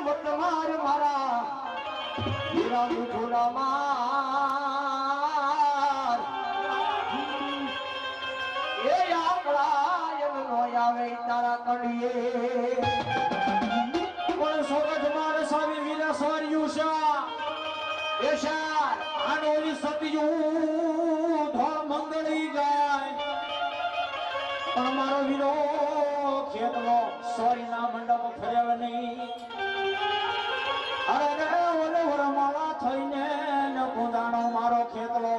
मत मार मारा हीरा मिठूना मार ये आकड़ा एम नो आवे तारा कड़िए पण सोगत मार सावी वीरा सवारियुषा एशार आनोली सतियु धोळ मंगળી ગાય પણ મારો વીરો ખેતનો સોરીના મંડપ ફર્યા નહીં અરે રે ઓલે વરમાળા થઈને ન કુંદાણો મારો ખેતલો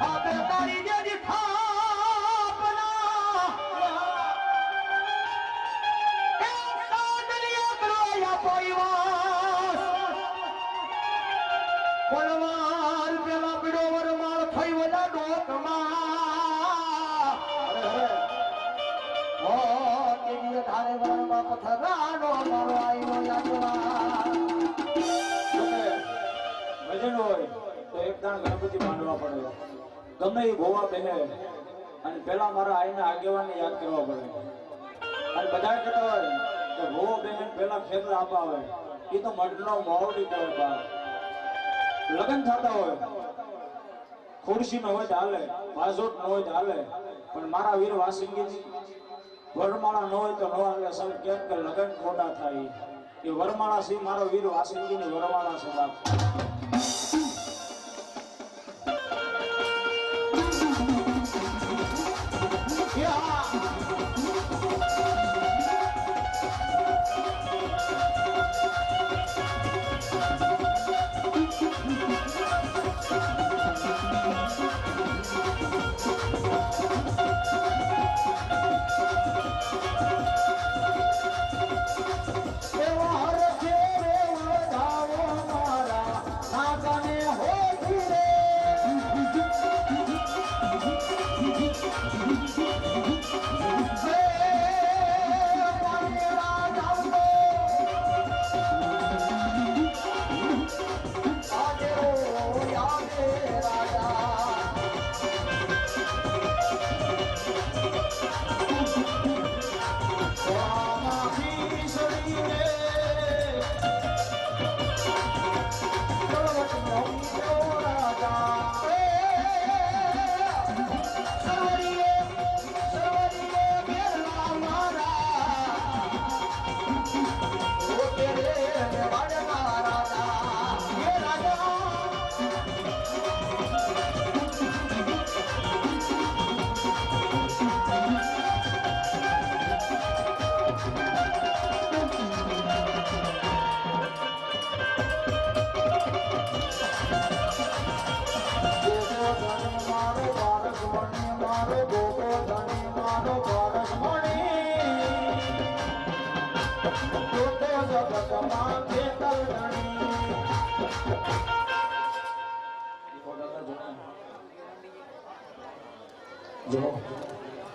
આપે તારી જેજી થાપના એ સાડલિયા કરોયા પોઈવાસ પલવાર પેલા પીડો વરમાળ થઈ વલા ડોકમાં ધારે વરમાં પથરાનો મારો આઈનો યાદવા ભજન હોય તો એક દાણ ગણપતિ માંડવા પડે ગમે એ ભોવા બહેન અને પેલા મારા આઈને આગેવાનને યાદ કરવા પડે અને બધા કહેતા હોય કે ભોવો બહેન પેલા ખેતર આપા હોય એ તો મઢનો મોવડી કહેવાય લગ્ન થતા હોય ખુરશી ન હોય તો હાલે બાજોટ ન હોય તો હાલે પણ મારા વીર વાસિંગીજી વરમાળા ન હોય તો ન હાલે સર કેમ કે લગ્ન ખોટા થાય એ વરમાળા સી મારો વીર વાસિંગીની વરમાળા છે બાપ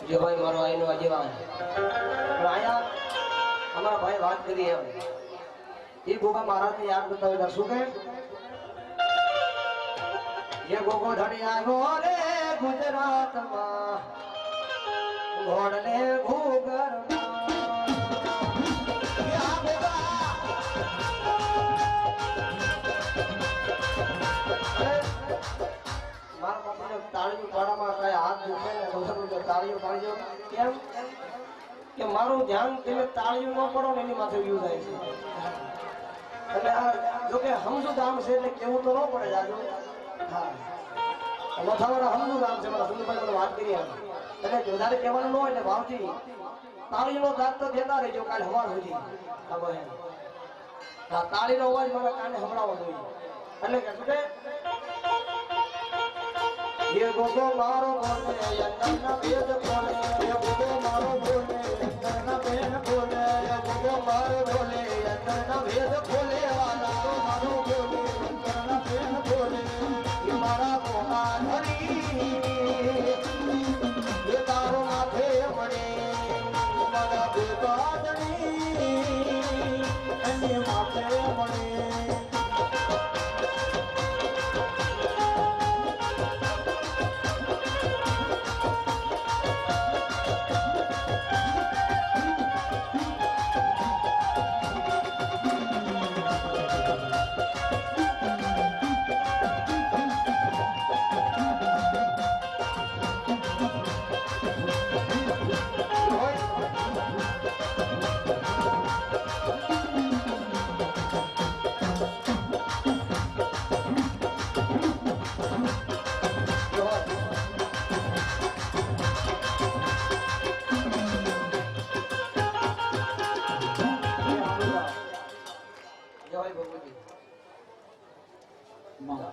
जो भाई मारो आईनो आजीवान आया हमारा भाई बात करी है ये गोगा महाराज ने याद बताओ इधर सुखे ये गोगो धनिया गोरे गुजरात मां घोड़ने घूगर તાળીઓ પાડામાં કઈ હાથ દુખે ને દોસરો તાળીઓ પાડજો કેમ કે મારું ધ્યાન તેને તાળીઓ ન પડો ને એની માથે વ્યૂ થાય છે એટલે આ જો કે હમજુ ધામ છે એટલે કેવું તો ન પડે જાજો હા મથાવાળા હમજુ ધામ છે મારા સુંદરભાઈ મને વાત કરી એટલે વધારે કહેવાનું ન હોય એટલે ભાવથી તાળીનો દાંત તો દેતા રહેજો કાલે હવાર સુધી હા તાળીનો અવાજ મારા કાને સંભળાવવો જોઈએ એટલે કે ये गोगो मारो बोले अंदर न वेद बोले ये गोगो मारो बोले अंदर न वेद बोले ये गोगो मारो बोले अंदर न वेद बोले वाला तो मारो बोले अंदर न वेद बोले ये मारा गोगा धरी ये तारो माथे बड़े मारा बेटा धरी अन्य माथे बड़े માં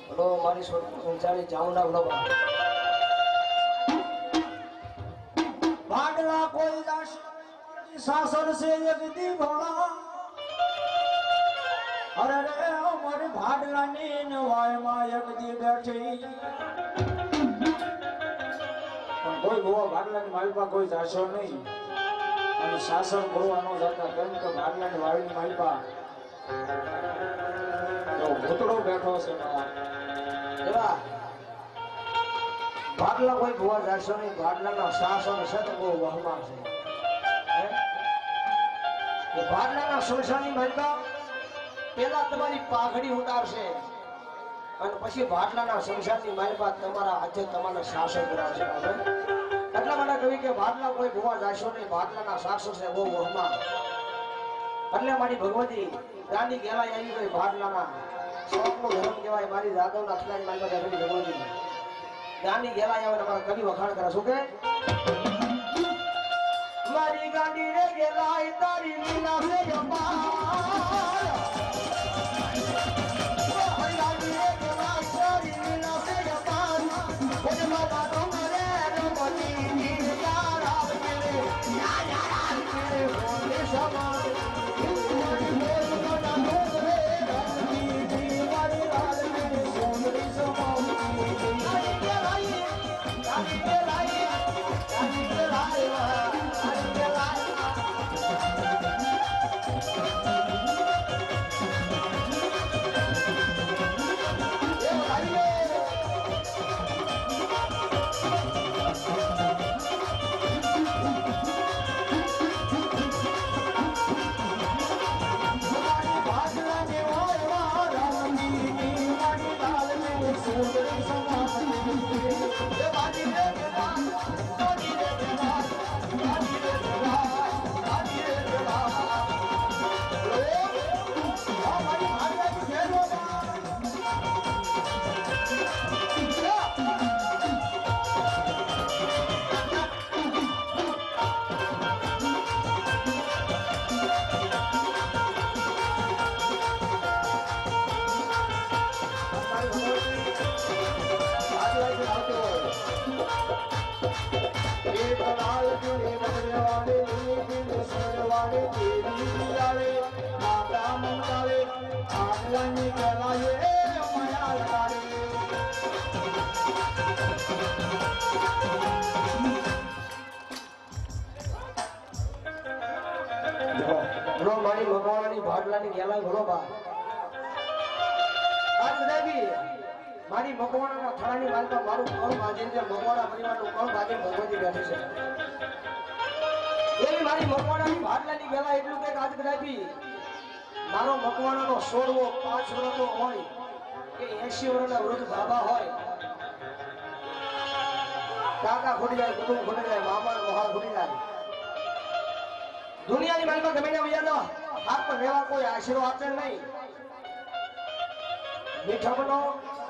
બોલો મારી સંચારી ચામુંડા બોલો બા. ભાડલા કોઈ દાસ સાસર સે એક દી ભણા અરે રે અમારી ભાડલાની નવાયમાં એક દી બેઠી પણ કોઈ ગોવા ભાડલાની માલપા કોઈ જાશો નહીં અને સાસર ગોવા ન જતા કેમ કે ભાડલાની વાડીની માલપા તો ભૂતડો બેઠો છે એવા ભાડલા કોઈ ભુવા જાશો નહીં. ભાડલાના સાસો ને સત બહુ વહમાં છે. હે? એ ભાડલાના સંસારની મહિમા પેલા તમારી પાઘડી ઉતારશે અને પછી ભાડલાના સંસારની મહિમા તમારા હાથે તમારા શાસન કરાવશે. એટલા માટે કહ્યું કે ભાડલા કોઈ ભુવા જાશો નહીં. ભાડલાના સાસો છે બહુ વહમાં. એટલે મારી ભગવતી ગાંધી કહેવાય આવી ગઈ ભાડલાના શોખનો ધર્મ કહેવાય. મારી જાદવના અખલાની મારી પાસે ભગવતી ગાંધી ગેલાય આવે અમારા કવિ વખાણ કરે શું કે મારી ગાંડી રે ગેલાય તારી લીલા સે અપાર મારી ગાંડી રે ગેલાય તારી લીલા સે અપાર ઓય બાબા તમારે રમતી ની યાર આવે રે યાર આવે રે બોલે સમાર મારી બોલ ના બોલ રે રમતી ની મારી લાલ મે સોનરી સમાર મારી ભગવાનની ભાડલાની ગેલા ઘોડો બા આજ બધાય મારી મકવાણાના થાળાની માલમાં મારું કોણ બાજે છે. મકવાણા પરિવારનું કોણ બાજે ભગવતી બેઠી છે. એવી મારી મકવાણાની ભાડલાની ગેલા એટલું કે આજ બધાય મારો મકવાણાનો 16 5 વર્ષનો હોય કે 80 વર્ષના વૃદ્ધ બાબા હોય કાકા ખોટી જાય કુટુંબ ખોટી જાય મામા મોહા ખોટી જાય દુનિયાની માલમાં ગમે ને વિયાદો હાથ પર રહેવા કોઈ આશીર્વાદ આપે નહીં. મીઠાપનો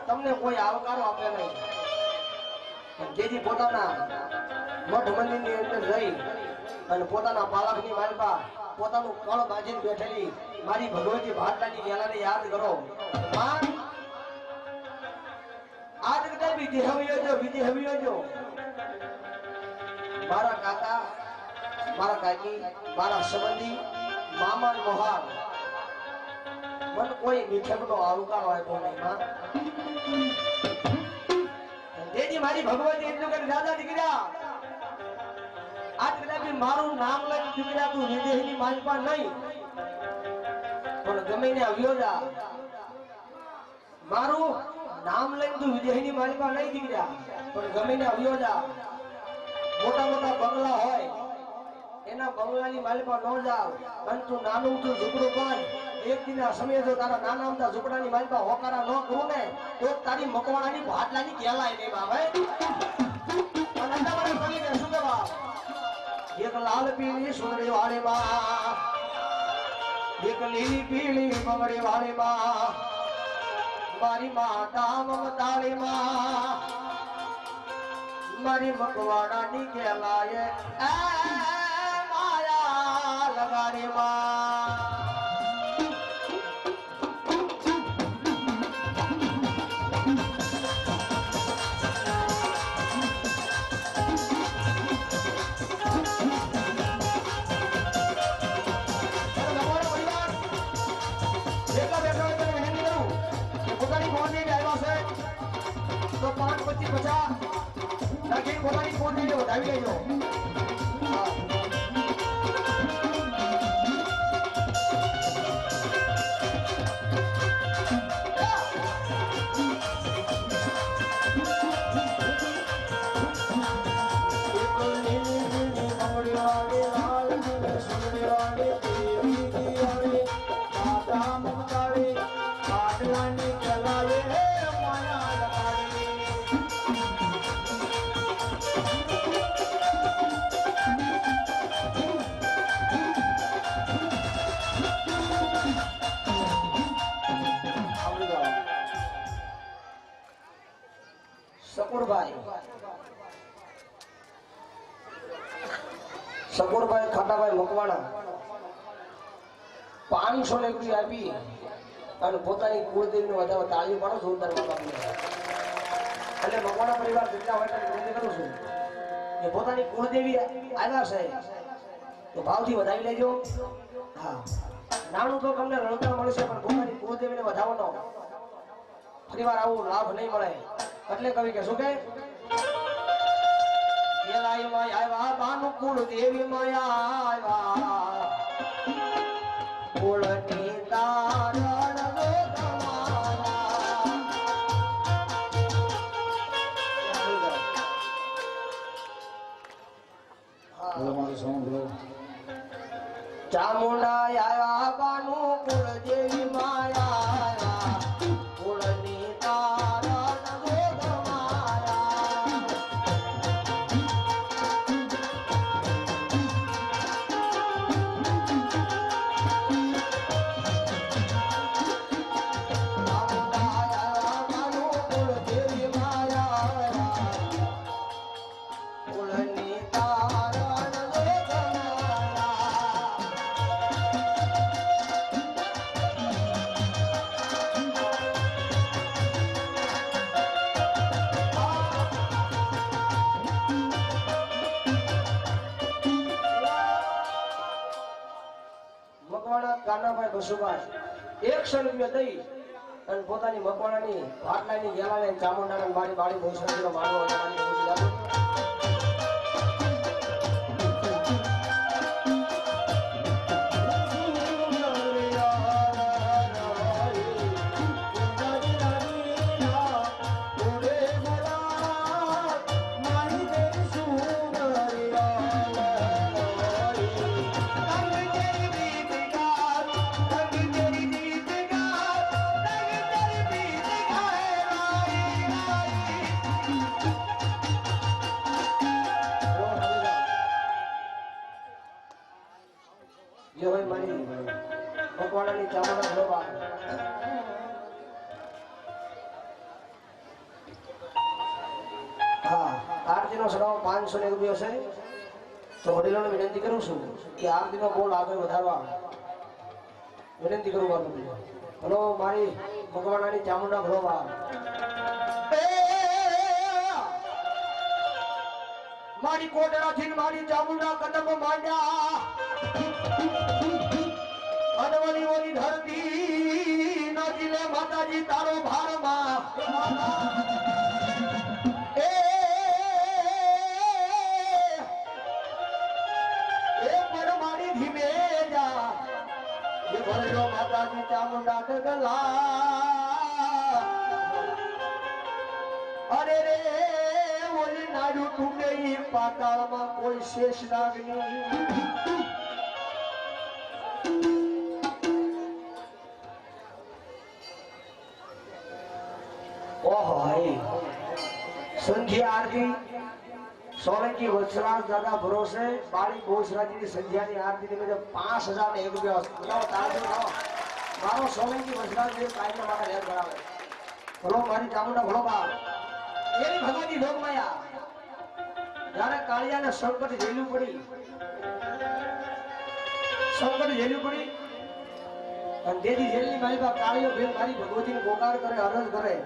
તમને કોઈ આવકારો આપે નહીં. જેથી પોતાના મઠ મંદિરની અંદર રહી અને પોતાના પાલકની માલપા પોતાનું કળ બાજીને બેઠેલી મારી ભગવતી ભાડલાની ગેલાને યાદ કરો. આજ કદાચ વિધિ હવી જો મારા કાકા મારા કાકી મારા સંબંધી મામા મોહાર મન કોઈ મીઠકનો આવકારો આપ્યો નહીં. માં તેથી મારી ભગવતી એટલું કે દાદા દીકરા આજ કદાચ મારું નામ લઈને દીકરા તું વિદેહની માલપા નહીં પણ ગમે ને આવ્યો જા. મારું નામ લઈને તું વિદેહની માલપા નહીં દીકરા પણ ગમે ને આવ્યો જા. મોટા મોટા બંગલા હોય એના બંગલાની માલપા ન જાવ અને તું નાનું તું ઝૂંપડું કર. એક દિના સમય જો તારા નાના અમથા ઝૂંપડાની માલપા હોકારા ન કરું ને તો તારી મકવાણાની ભાડલાની ગેલાય નહીં બાપ. અને એટલા માટે કરીને શું કે બાપ એક લાલ પીળી સુંદરી વાળી માં એક લીલી પીળી મમરી વાળી માં મારી માતા મમતાળી માં મારી મકવાણાની ગેલાય માયા લગાડી માં તો 5 25 50 નાખી પોતાની કોને વધાવી લેજો હા શકુરભાઈ ખાટાભાઈ મકવાણા 500 ને રૂપિયા આપી અને પોતાની કુળદેવીને વધારે તાળીઓ પાડો જોરદાર એટલે મકવાણા પરિવાર જેટલા હોય એટલી વિનંતી કરું છું કે પોતાની કુળદેવી આવ્યા છે તો ભાવથી વધાવી લેજો હા નાનું તો તમને રણતા મળશે પણ પોતાની કુળદેવીને વધાવવાનો ફરીવાર આવો લાભ નહીં મળે એટલે કવિ કે શું કે એલાઈ માં આવ્યા બાનુ કુળ દેવી માં આવ્યા કુળની તારણ લો તમારા ચામુંડા આવ્યા બાનુ કુળ દેવી માં આવ્યા કુળની તારણ લો તમારા કાનાભાઈ બસુભાઈ 100 રૂપિયા દઈ અને પોતાની મકવાણાની ભાટલાની ગેલાને ચામુંડાના મારી બાળી ભોસડીનો માનવો જે હોય મારી મકવાણાની ચામુંડા ભરવા હા આરતીનો સડાવો 500 ને રૂપિયો છે તો વડીલોને વિનંતી કરું છું કે આરતીનો બોલ આગળ વધારવા વિનંતી કરું બાપુ હલો મારી મકવાણાની ચામુંડા ભરવા મારી કોટડાથી મારી ચામુંડા કદમ માંડ્યા અનવલી ઓલી ધરતી નજીલે માતાજી તારો ભારમાં એ પણ મારી ધીમે જા એ ભરજો માતાજી ચામુંડા ગલા અરે રે ઓલી નાડું તૂટે ઈ પાતાળમાં કોઈ શેષ નાગની સંધ્યા આરતી સોલંકી વત્સરાજ દાદા ભરોસે બાળી બોસરાજીની સંધ્યાની આરતી નિમિત્તે 5001 રૂપિયા બનાવો તાળીઓ બનાવો મારો સોલંકી વત્સરાજ જે કાયમ માટે રેડ કરાવે ભલો મારી ચામુંડા ભલો બાપ એની ભગવતી લોકમાયા જ્યારે કાળિયાને સંકટ ઝેલ્યું પડી અને તેથી જેલની મારી બા કાળીઓ ભેલ મારી ભગવતીને પોકાર કરે અરજ કરે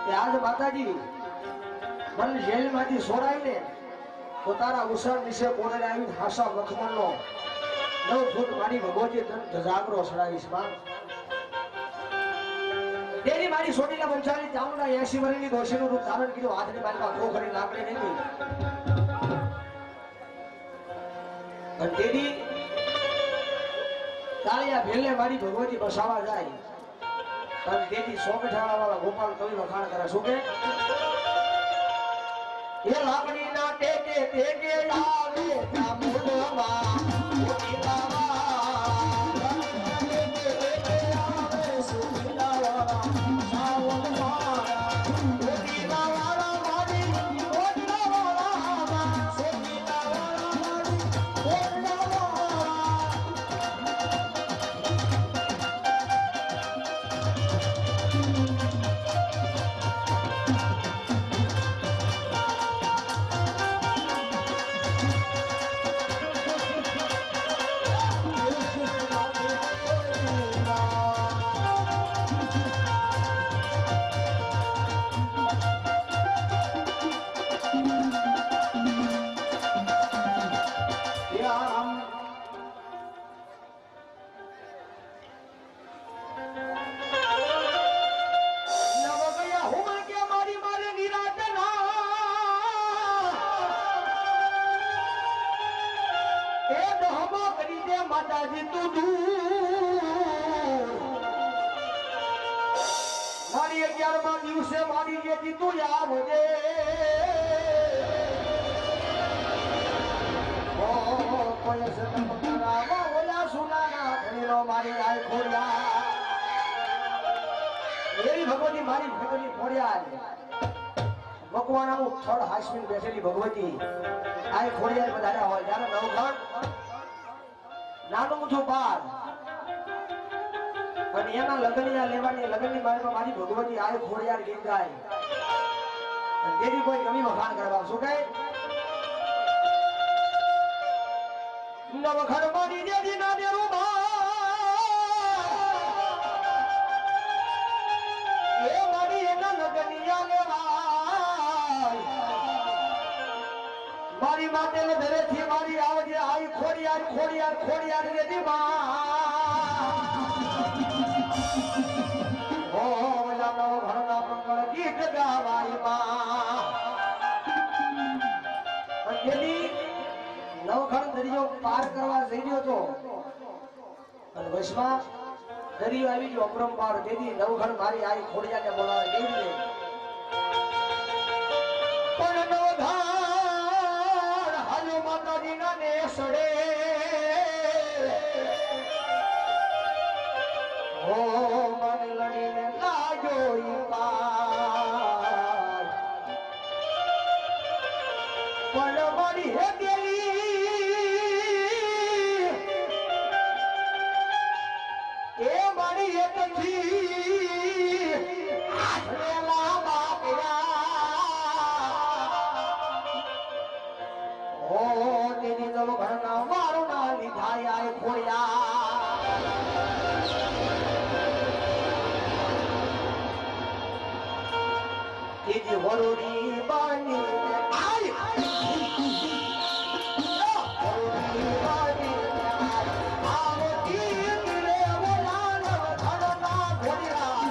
કે આજ માતાજી મન જેલમાંથી છોડાવીને તો તારા ઉસળ નીચે કોને આવીને હાસા મખમલનો 9 ફૂટ મારી ભગવતી જાગરો છડાવીશ માં તેની મારી સોટીલા વંશાની ચામુંડા 80 વર્ષની દોશીનું રૂપ ધારણ કર્યું હાથની બાજુમાં ખો કરી લાકડી નહીં અને તેની કાળિયા ભેલે મારી ભગવતી બસાવા જાય અને તેની સોગઠાણા વાળા ગોપાલ કવિ વખાણ કરે શું કે એ લાકડી ના ટેકે આવે ચામુંડમાં માતાજી તું દૂર મારી 11મા દિવસે મારી જેથી તું આવજે ઓ કોઈ સદમ કરાવા ઓલા સુનાના ભણીરો મારી આય ખોડિયા એવી ભગવતી મારી ભગવતી ખોડિયા ભગવાન આવું થડ હાસમીન બેઠેલી ભગવતી આય ખોડિયા બધા હોય જ્યારે નવઘણ નાનું છું બાર અને એના લગનિયા લેવાની લગનની બારમાં મારી ભગવતી આય ખોડિયાર ગીત ગાય અને તેની કોઈ કમી વખાણ કરવા શું કહે નવખર મારી દેવી ના દેરું એ મારી એના લગનિયા લેવાય મારી માટે ઘરે થી મારી આવજે આઈ ખોડિયાર ખોડિયાર ખોડિયાર રે દીવા ઓ લાનો ઘરના મંગળ ગીત ગાવાય માં અંજલી નવખણ દરિયો પાર કરવા જઈ રહ્યો તો અને વશમાં દરિયો આવી ગયો અપરંપાર તેથી નવખણ મારી આઈ ખોડિયારને બોલાવે કેવી રીતે પણ નવઘણ હાલો માતાજીના ને સડે ઓ મન લડીને લાજો ઈ પાર પણ મારી હે દેવી એ મારી એકથી આઠરેલા બાપડા ઓ તેની નવ ઘરના મારું ના લીધા આય ખોડિયા તેજી વરુડી બાની આય વરુડી બાની આવો તીર રે ઓલા નવ ઘરના ઘોડિયા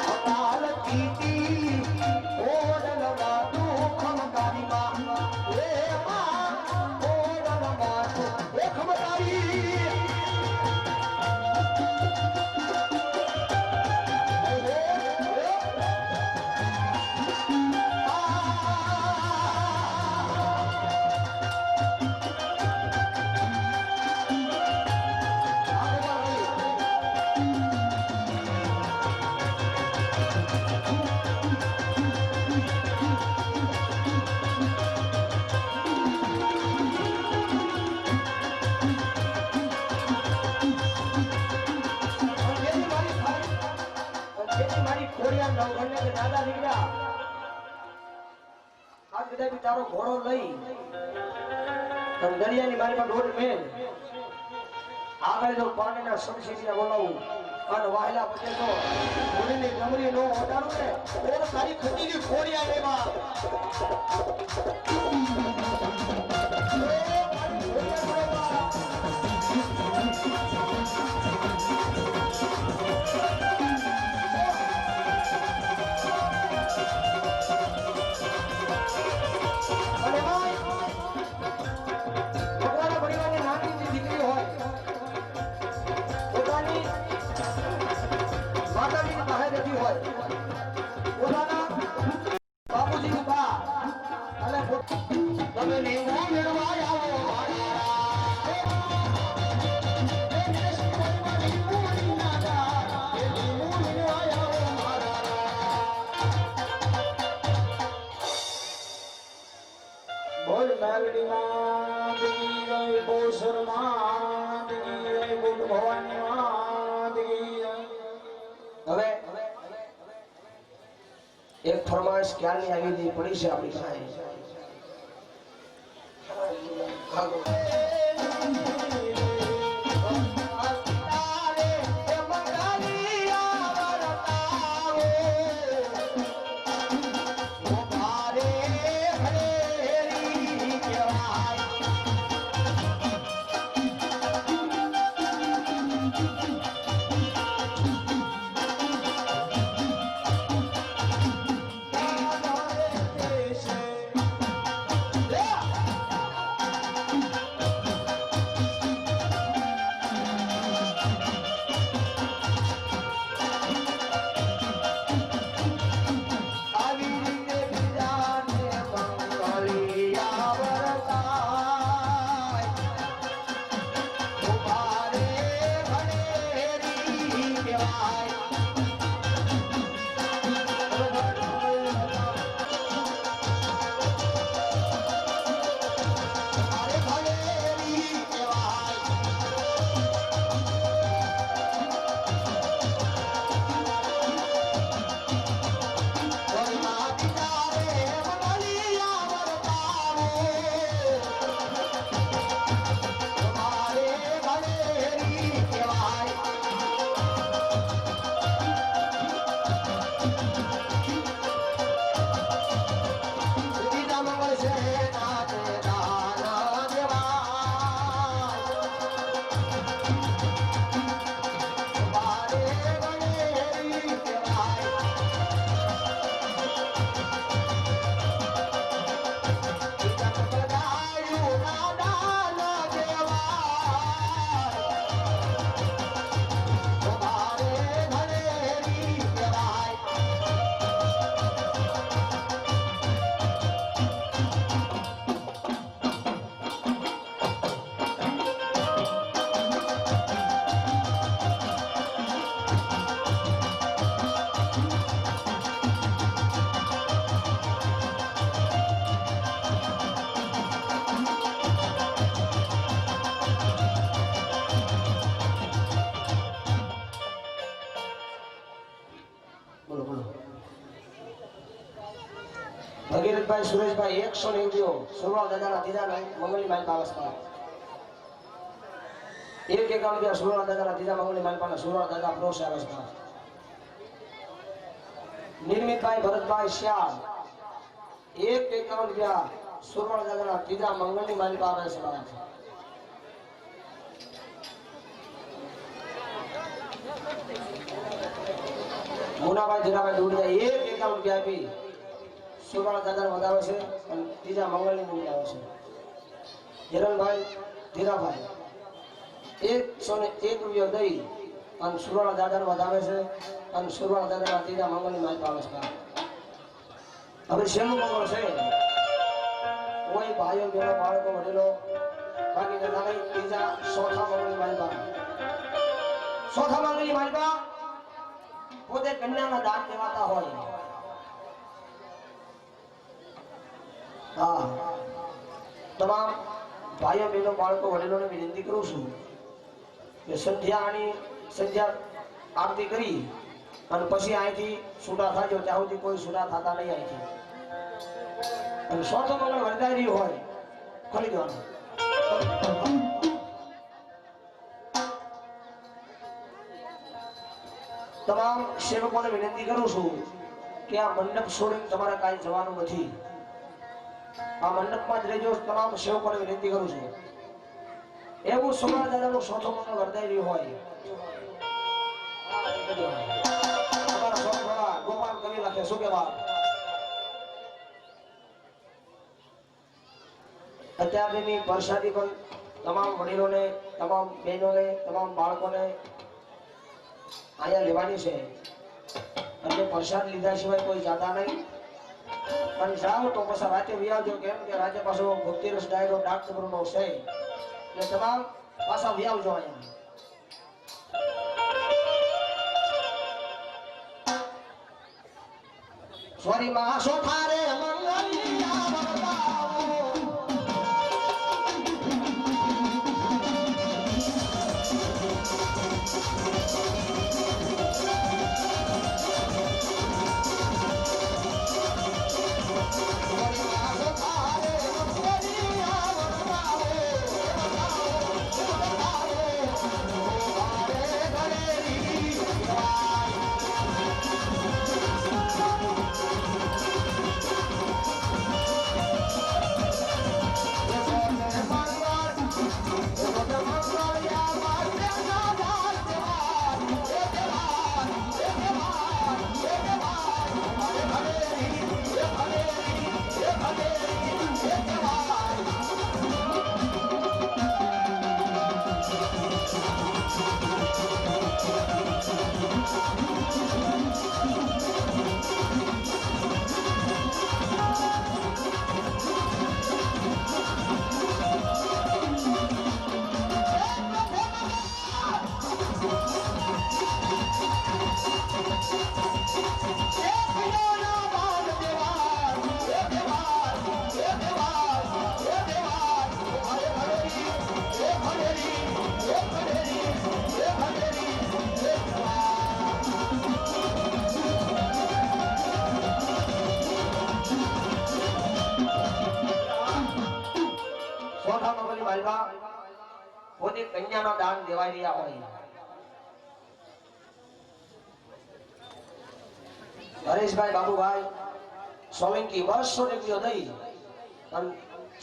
અકાલ કીતી ઓડલવા દુખમ કારીમાં એ માં ઓડલવા દુખમ કારી તારો ઘોડો લઈ દરિયાની બારીમાં દોડ મેલ આગળ જો પાણીના સમસીને બોલાવું અને વાહેલા પછી તો ઘોડીની જમરી નો ઓડાડું ને તો તારી ખટીની ખોડિયા લેવા એક ફરમાઈશ ક્યારની આવી હતી પડી છે આપણી પાસે ભગીરથભાઈ સુરેશભાઈ 101 દિયો સુરવાળ દાદાના ત્રીજા મંગળની માલ પાવસમાં 1 રૂપિયા સુરવાળ દાદાના ત્રીજા મંગળની માલ પાના સુરવાળ દાદા પ્રોસ આવસમાં નિર્મિતભાઈ ભરતભાઈ શ્યામ 1 રૂપિયા સુરવાળ દાદાના ત્રીજા મંગળની માલ પાવસમાં મુનાભાઈ ધીરાભાઈ દોડિયા 1 રૂપિયા આપી સુરવાળ દાદા વધાવે છે અને ત્રીજા મંગળની મૂકી આવે છે હિરણભાઈ ધીરાભાઈ 101 રૂપિયા દઈ અને સુરવાળ દાદાને વધાવે છે અને સુરવાળ દાદાના ત્રીજા મંગળની માલ પાવે છે હવે શેનું મંગળ છે કોઈ ભાઈઓ બહેનો બાળકો વડીલો બાકી દાદા ત્રીજા ચોથા મંગળની માલ પાવે ચોથા મંગળની માલ પા પોતે કન્યાના દાન દેવાતા હોય હા તમામ ભાઈઓ બહેનો બાળકો વડીલોને વિનંતી કરું છું કે સંધ્યા આરતી કરી અને પછી અહીંથી છૂટા થાજો ત્યાં સુધી કોઈ છૂટા થતા નહીં અહીંથી અને ચોથો મંગળ વર્તાઈ રહ્યું હોય ખોલી દેવાનું તમામ સેવકોને વિનંતી કરું છું કે આ મંડપ છોડીને તમારે કાંઈ જવાનું નથી આ મંડપમાં જ રહેજો તમામ સેવકોને વિનંતી કરું છું એવું સુરવાળ દાદાનું ચોથો મંગળ વર્તાઈ રહ્યું હોય તમારા સ્વભાવ ગોપાલ કરી નાખે શું કેવા અત્યારની પ્રસાદી પણ તમામ વડીલોને તમામ બહેનોને તમામ બાળકોને અહીંયા લેવાની છે અને પ્રસાદ લીધા સિવાય કોઈ જાતા નહીં પણ જાઓ તો પછી રાતે વ્યાવજો કેમ કે રાતે પાછો ભક્તિરસ ડાયરો ડાક નંબરનો છે એટલે તમામ પાછા વ્યાવજો અહીંયા સોરી માં સોઠારે મંગલિયા વરદાવો કન્યાનો દાન દેવાઈ રહ્યા હોય હરેશભાઈ બાબુભાઈ સોલંકી 200 રૂપિયા દઈ અને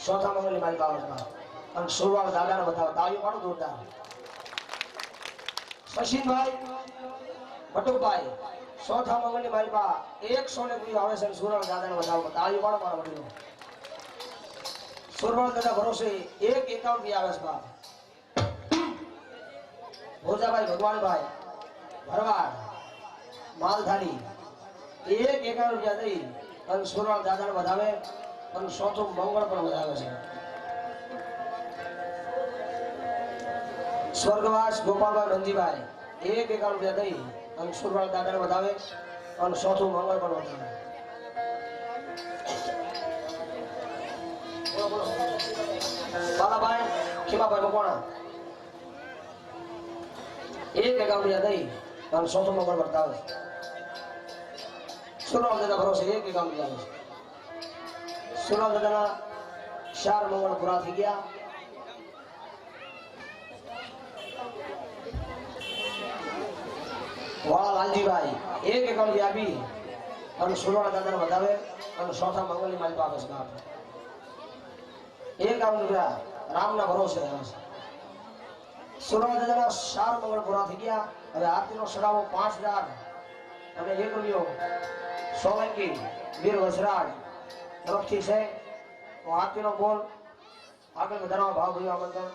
ચોથા મંગળની મારી બાબતમાં અને સુરવાળ દાદાને બતાવો તાળીઓ પાડો જોરદાર સચિનભાઈ બટુકભાઈ ચોથા મંગળની મારી બા 100 રૂપિયા આવે છે અને સુરવાળ દાદાને બતાવો તાળીઓ પાડો મારા વડીલો સુરવાળ દાદા ભરોસે 151 રૂપિયા આવે છે બા ભોજાભાઈ ભગવાનભાઈ ભરવાડ માલધારી 151 રૂપિયા દઈ અને સુરવાળ દાદાને વધાવે અને ચોથું મંગળ પણ વધાવે છે સ્વર્ગવાસ ગોપાલભાઈ બંજીભાઈ 151 રૂપિયા દઈ અને સુરવાળ દાદાને વધાવે અને ચોથું મંગળ પણ વધાવે બાલાભાઈ ખીમાભાઈ મકવાણા 151 રૂપિયા દઈ અને ચોથું મંગળ વર્તાવે સુરવાળ દાદા ભરોસે 151 રૂપિયા છે સુરવાળ દાદાના 4 મંગળ પૂરા થઈ ગયા વાળા લાલજીભાઈ 151 રૂપિયા આપી અને સુરવાળ દાદાને વધાવે અને ચોથા મંગળની માલિક આવે છે 51 રૂપિયા રામના ભરોસે સુરવાળ દાદાના 4 મંગળ પૂરા થઈ ગયા હવે આરતીનો સડાવો 5000 અને 1 રૂપિયો સોલંકી વીર વજરાજ તરફથી છે તો આરતીનો બોલ આગળ વધારવા ભાવ ભર્યું આમંત્રણ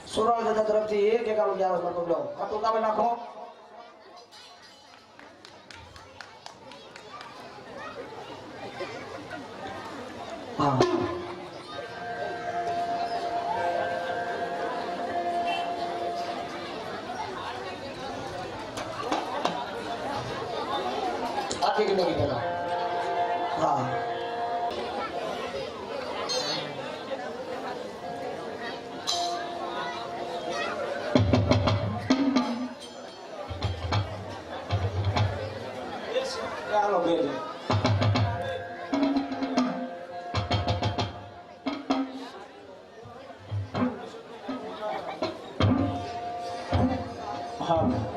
સુરવાળ દાદા તરફથી 151 રૂપિયા મતલબ આ તો તમે નાખો હા आगे नहीं बना हाँ ચાલો બેન હા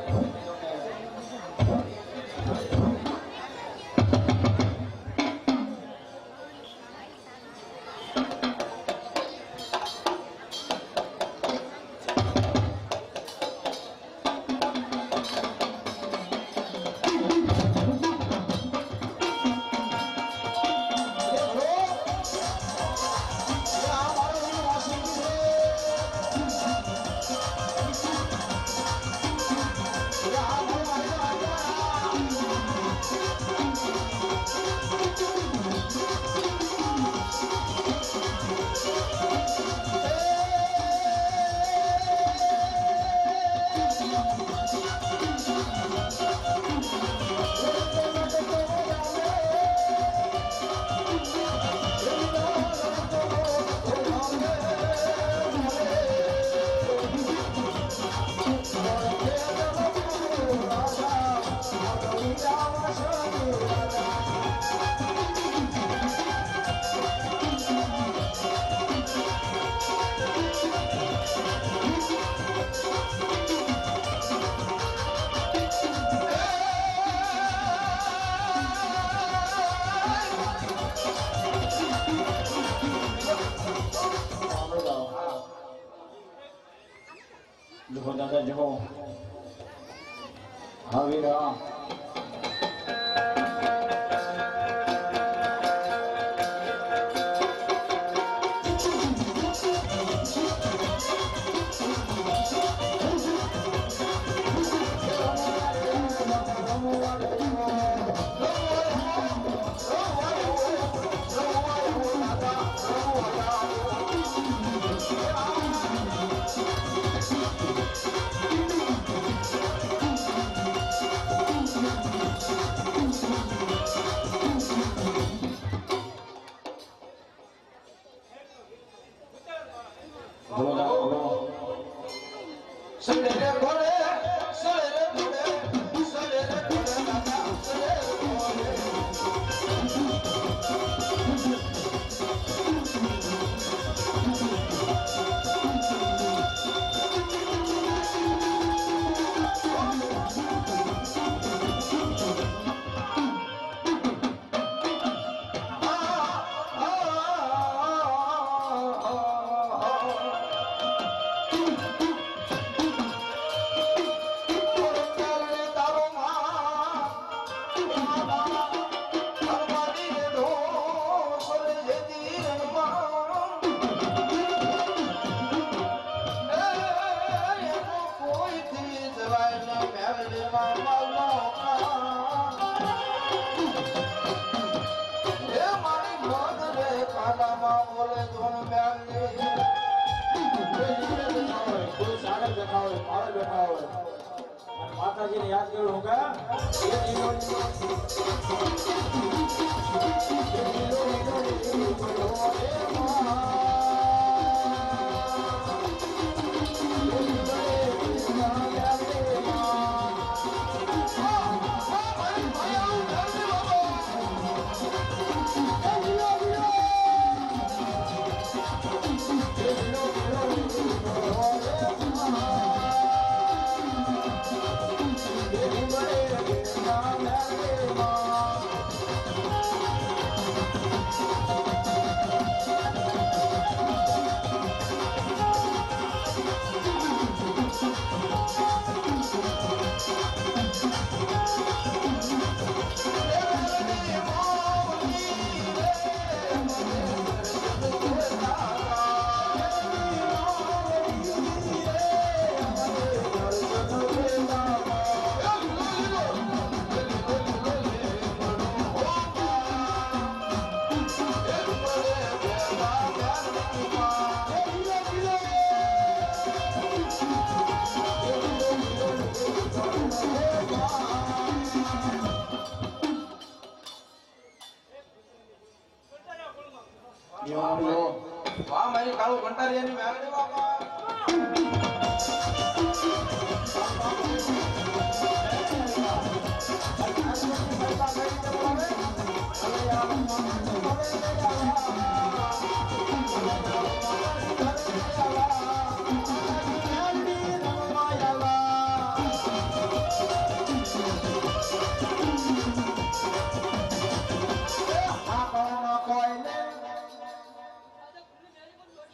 देखो दादा देखो हाँ वीरा બેઠા હોય માળે બેઠા હોય અને માતાજીને યાદ કર્યું હું કા વાહ મારી કાળુ કંટારિયાની મેળવી બાપા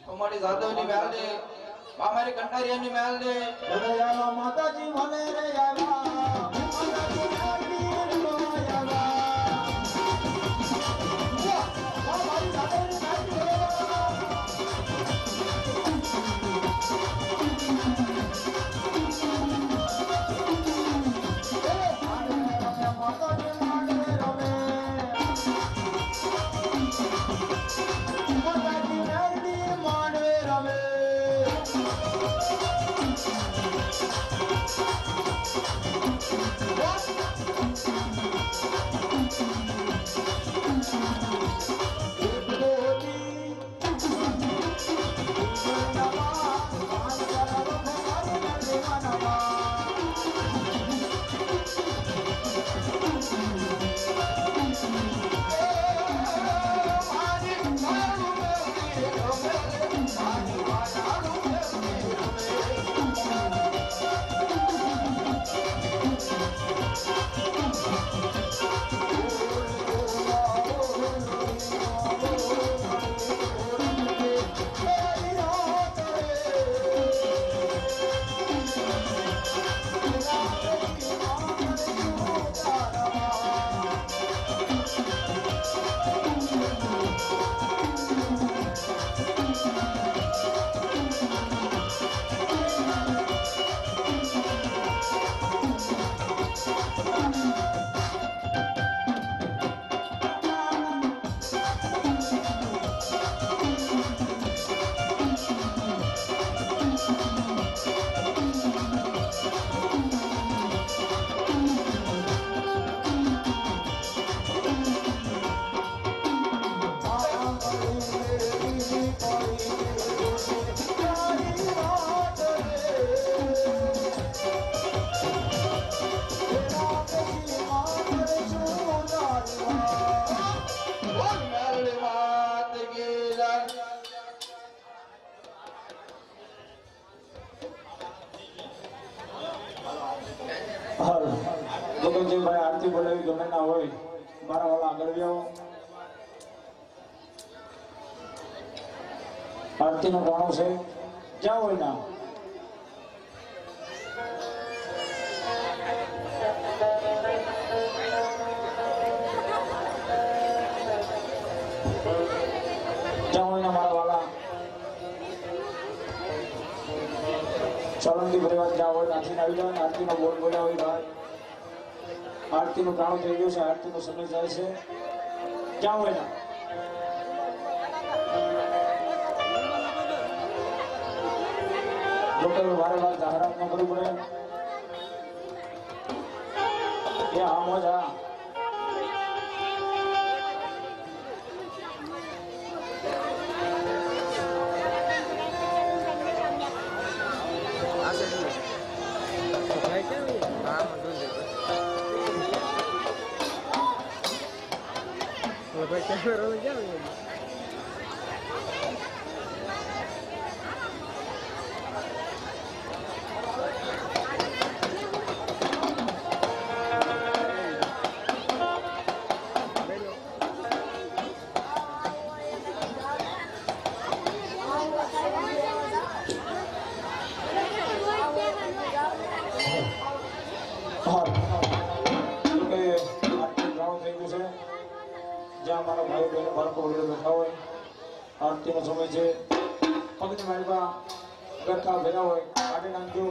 તમારી જાદવની મેળ દે વાહ મારી કંટારિયાની મેળ દે માતાજી મને રે આવ્યા ભાઈ આરતી બોલાવી ગમે ના હોય મારા વાળા આગળ વ્યાવો આરતી નો ગાણો છે જાઓ હોય ના જાઓ હોય ના મારા વાળા સોલંકી પરિવાર જાઓ હોય નાખીને આવી જાવ આરતી નો બોલ બોલ્યા હોય ભાઈ आरती નું ગાણું થઈ ગયું છે આરતી નો સમય જાય છે ક્યાં હોય ના જો કે વારે વાર જાહેરાત ન કરવું પડે એ આમ જ આ જ્યાં મારા ભાઈ બહેનો બાળકો વગેરે બેઠા હોય આરતીનો સમય છે પગની મારીમાં ગરકા ભેગા હોય કાઢી નાખજો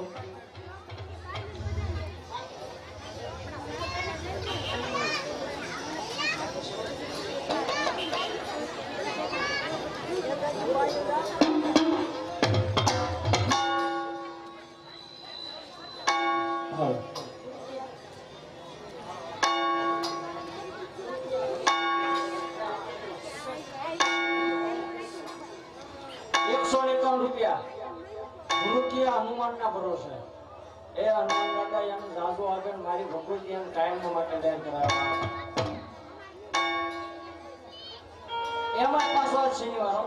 હા 151 રૂપિયા ગુરુકીય હનુમાનના ભરોસે એ હનુમાન દાદા એનું જાજુ આગળ મારી ભગવતી એમ કાયમ માટે દયા કરાવ્યા એમાં પાછો શનિવારો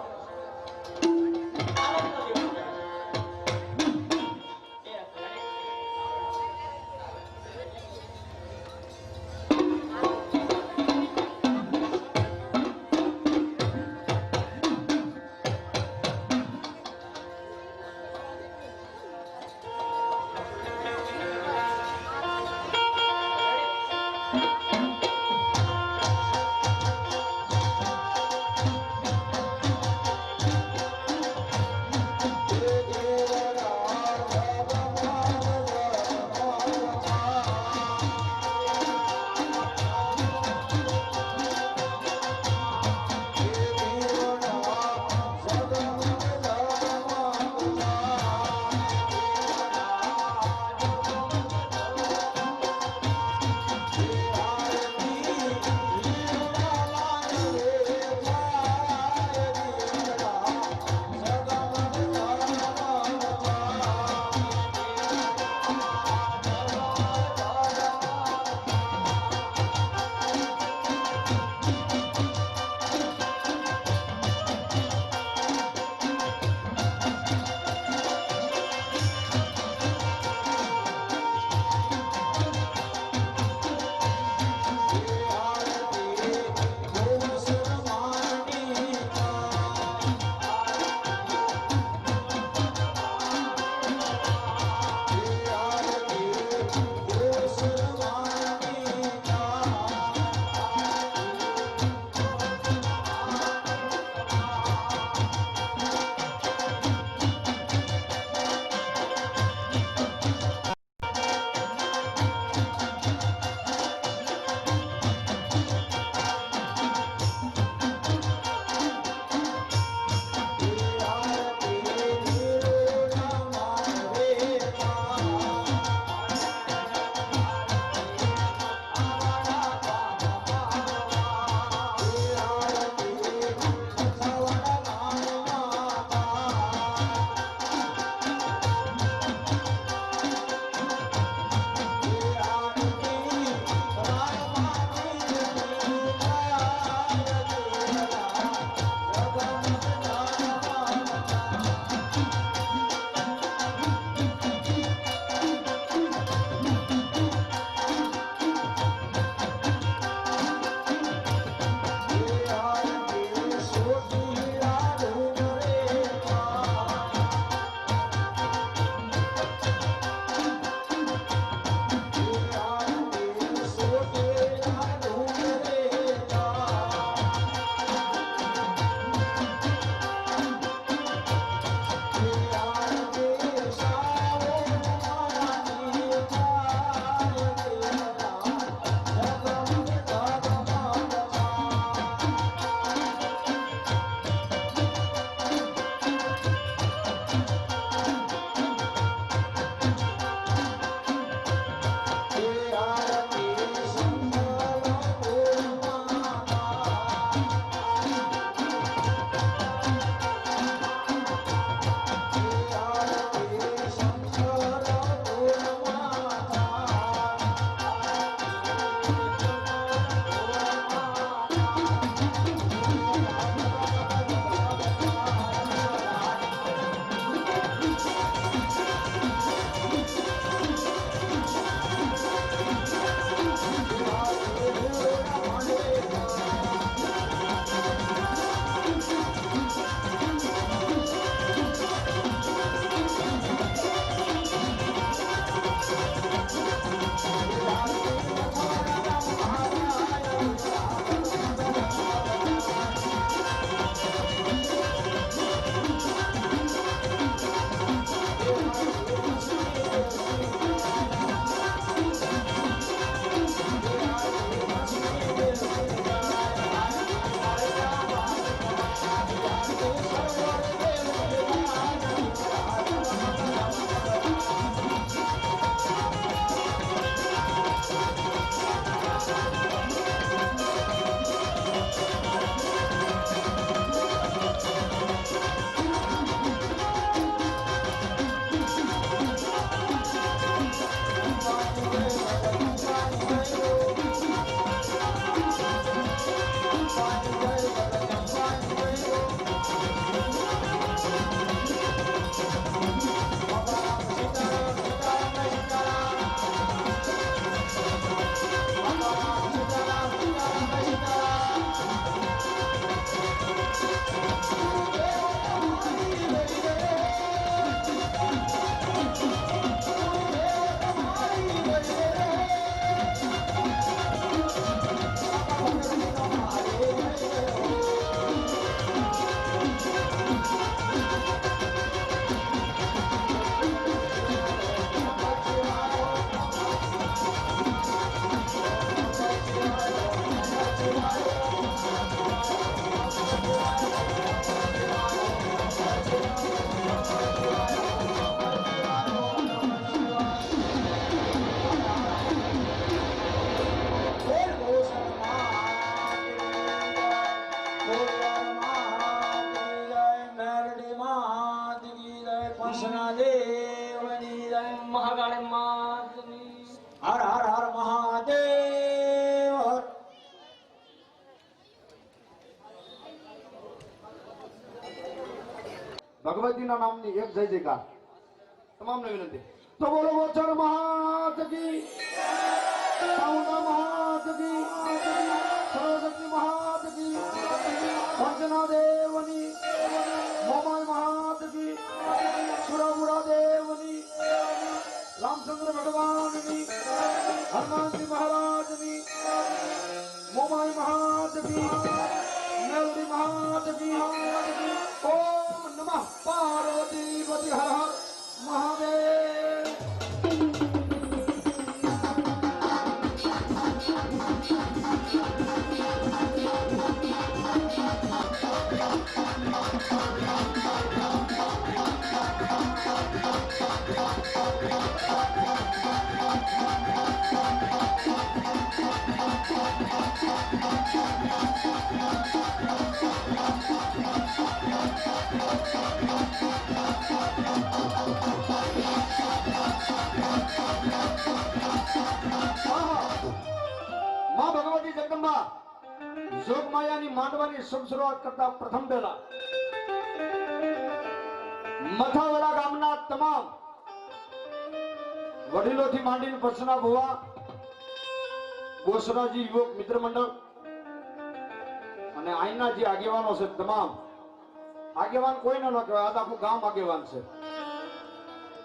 દેવની જય. મહાકાળી માતની હર હર હર મહાદેવ હર. ભગવતીના નામની એક જય જયકાર તમામને વિનંતી. તો બોલો વચન મહાત કી, સાઉન્ડ મહાત કી, સર્વશક્તિ મહાત કી, પંચના દેવની, મોમાય મહાત કી, સુરપુરા દેવની, રામચંદ્ર ભગવાનની, હનુમાનજી મહારાજની, મોમાય મહાત કી, મેલડી મહાત કી. ઓમ નમઃ પાર્વતી પતિ હર હર મહાદેવ. માં ભગવતી જગદંબા જોગમાયાની માંડવાની શરૂઆત કરતા પ્રથમ પહેલા મથાવડા ગામના તમામ વડીલોથી માંડીને પછના ભુવા, ગોસરાજી યુવક મિત્ર મંડળ અને અહીંના જે આગેવાનો છે તમામ આગેવાન કોઈ ન કહેવાય, આ આખું ગામ આગેવાન છે.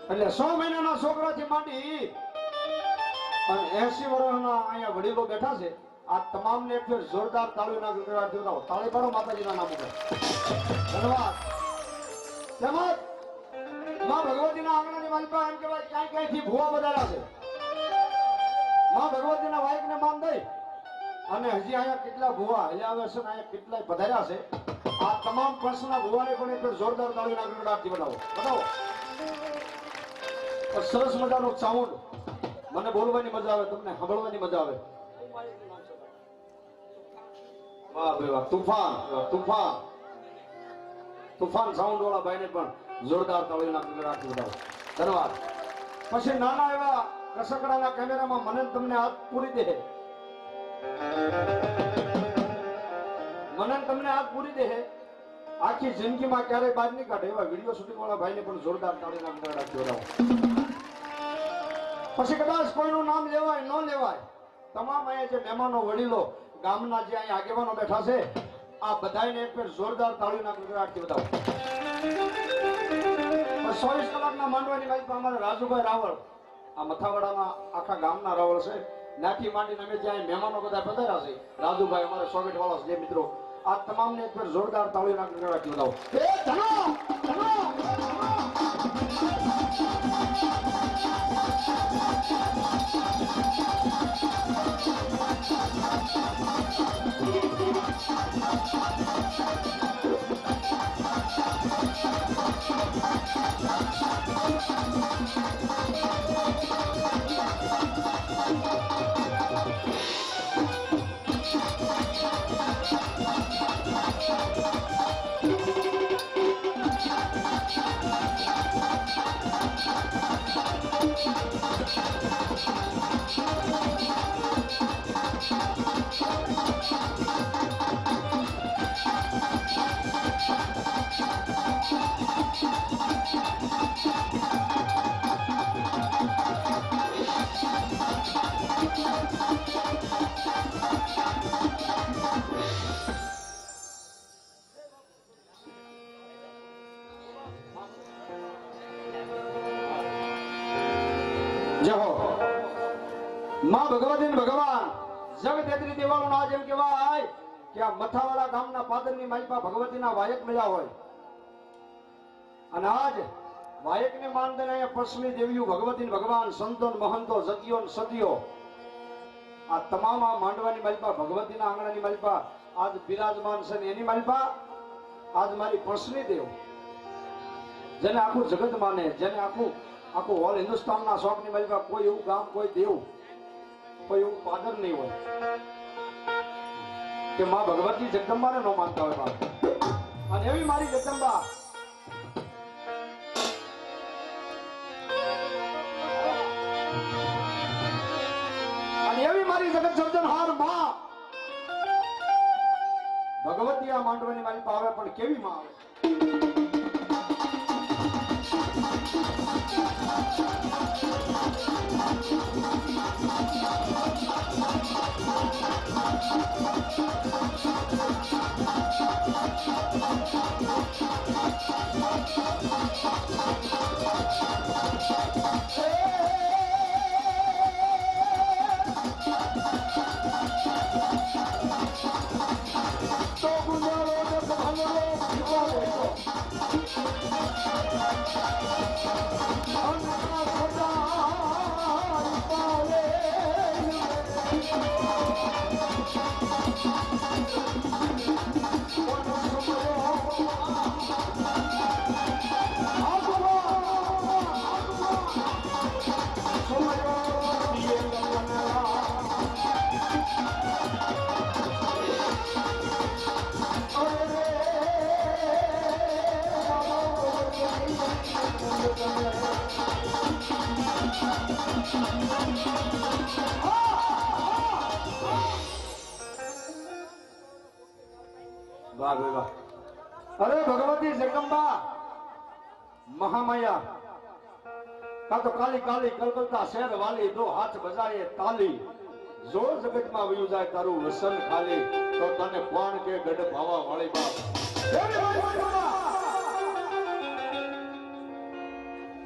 એટલે 100 મહિનાના છોકરાથી માંડી અને 80 વર્ષના અહીંયા વડીલો બેઠા છે. આ તમામને એક ફેર જોરદાર તાળીઓના ગણગડાટ દેવડાવો. તાળી પાડો માતાજીના નામ ઉપર. ધન્યવાદ. તેમજ માં ભગવતીના આંગણાની માલિકા એમ કહેવાય ક્યાંયથી ભૂવા વધાર્યા છે. માં ભગવતીના વાયકને માન દઈ અને હજી અહીંયા કેટલા ભૂવા હજી આવે છે ને અહીંયા કેટલાય પધાર્યા છે. આ તમામ પંચના ભૂવાને પણ એક ફેર જોરદાર તાળીઓના ગણગડાટથી બતાવો. સરસ મજાનો સાઉન્ડ. મને બોલવાની મજા આવે, તમને સાંભળવાની મજા આવે. વાહ ભાઈ વાહ. તુફાન તુફાન તુફાન સાઉન્ડ વાળા ભાઈને પણ જોરદાર તાળીઓના ગણગડાટથી બતાવો. ધન્યવાદ. પછી નાના એવા રસકડાના કેમેરામાં મને તમને હાથ પૂરી દે, મને તમને હાથ પૂરી દે, આખી જિંદગીમાં ક્યારેય બહાર નહીં કાઢે એવા વિડીયો શૂટિંગ વાળા ભાઈને પણ જોરદાર તાળીઓના ગણગડાટથી બતાવો. પછી કદાચ કોઈનું નામ લેવાય ન લેવાય, તમામ અહીંયા જે મહેમાનો વડીલો ગામના જે અહીંયા આગેવાનો બેઠા છે આ બધાને એક ફેર જોરદાર તાળીઓના ગણગડાટથી બતાવો. 24 કલાકના માંડવાની વાતમાં અમારે રાજુભાઈ રાવળ, આ મથાવાડાના આખા ગામના રાવળ છે, નાથી માંડીને અમે જ્યાં મહેમાનો બધા પધાર્યા છે, રાજુભાઈ અમારે સોગેટ વાળા જે મિત્રો, આ તમામને એક ફેર જોરદાર તાળીઓના ગણગડાટથી બતાવો. માં ભગવતી ભગવાન જગદેત્રી દેવાળું નાજ એમ કહેવાય કે આ મથાવાડા ગામના પાદરની માલિકા ભગવતીના વાયક મળ્યા હોય અને આજ વાયકને માન દઈને અહીંયા પશ્ચિમી દેવીઓ ભગવતી ભગવાન સંતો મહંતો જતીઓ સતીઓ આ તમામ આ માંડવાની માલિકા ભગવતીના આંગણાની માલિકા આજ બિરાજમાન છે. એની માલિકા આજ મારી પશ્ચિમી દેવ જેને આખું જગત માને, જેને આખું ઓલ હિન્દુસ્તાનના શોખની માલિકા કોઈ એવું ગામ, કોઈ દેવ, કોઈ એવું પાદર નહીં હોય કે માં ભગવતી જગદંબાને ન માનતા હોય બાપ. અને એવી મારી જગદંબા મારી જગત સર્જનહાર માં ભગવતી આ માંડવાની મારી પાસે આવે પણ કેવી માં આવે તો ગુજારો ને ભાલો જીવાલો અન્ના સદા પાલે વાહ ભાઈ વાહ અરે ભગવતી જગદંબા મહામાયા કા તો કાલી કાલી કલકલતા શહેર વાલી દો હાથ બજાય તાલી જો જગતમાં વયું જાય તારું વસન ખાલી તો તને કોણ કે ગઢ ભાવા વાળી બાપ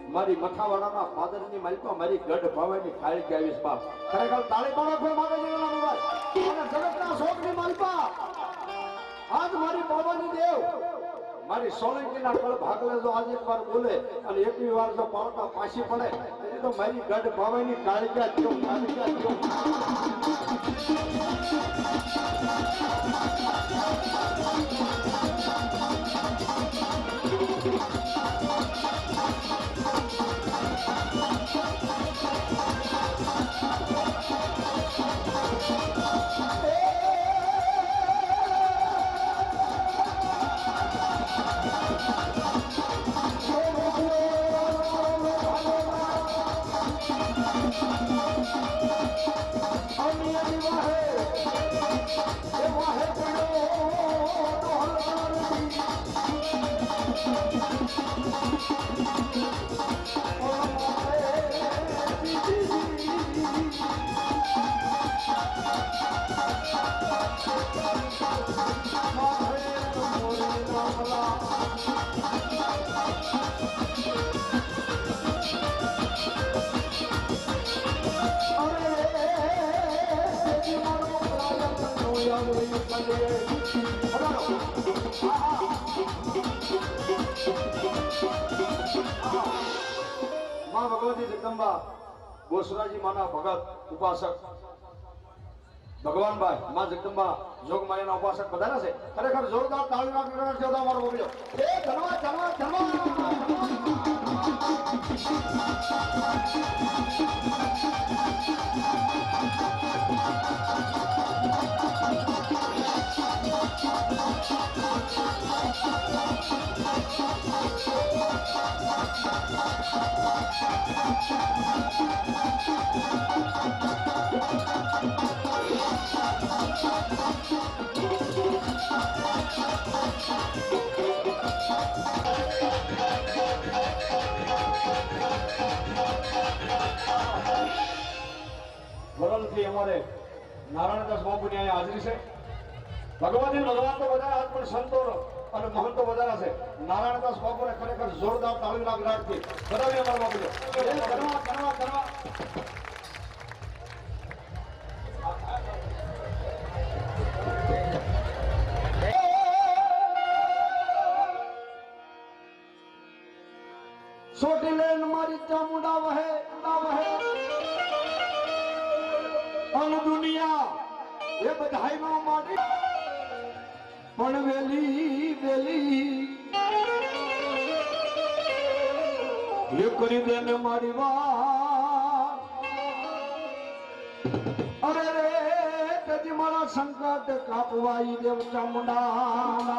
મારી મથાવાડાના ફાધરની માલિકો મારી ગઢ ભાવાની ખાલી કે આવીશ બાપ ખરેખર તાળી પાડો ફેર માતાજીના નામ અને જગતના શોકની માલિકા આજ મારી બાબાની દેવ મારી સોલંકીના કળ ભાગલે જો આજે એકવાર બોલે અને એકવી વાર જો પાવતા પાછી પડે એ તો મારી ગઢ ભાવાની કાળિકા થયો કાળિકા થયો માં ભગવતી જગદંબા ગોસરાજી માના ભગત ઉપાસક ભગવાનભાઈ માં જગદંબા જોગમાયાના ઉપાસક બધાના છે ખરેખર જોરદાર તાળીના ગણગણાટ છે અમારો બોલ્યો એ ધનવા ધનવા ધનવા વરણથી અમારે નારાયણદાસ બાપુની અહીંયા હાજરી છે ભગવાનની ભગવાન તો વધારે આજ પણ સંતો અને મહંતો વધારે છે નારાયણદાસ બાપુને ખરેખર જોરદાર તાળીના ગરાટથી બધાને અમારા બાપુ કરવા કરવા કરવા સોટી લેન મારી ચામુંડા વહે અન દુનિયા એ બધાઈ નો મારી પણ વેલી વેલી એ કરી દે ને મારી વાત અરે રે તેથી મારા સંકટ કાપવાઈ દેવ ચામુંડા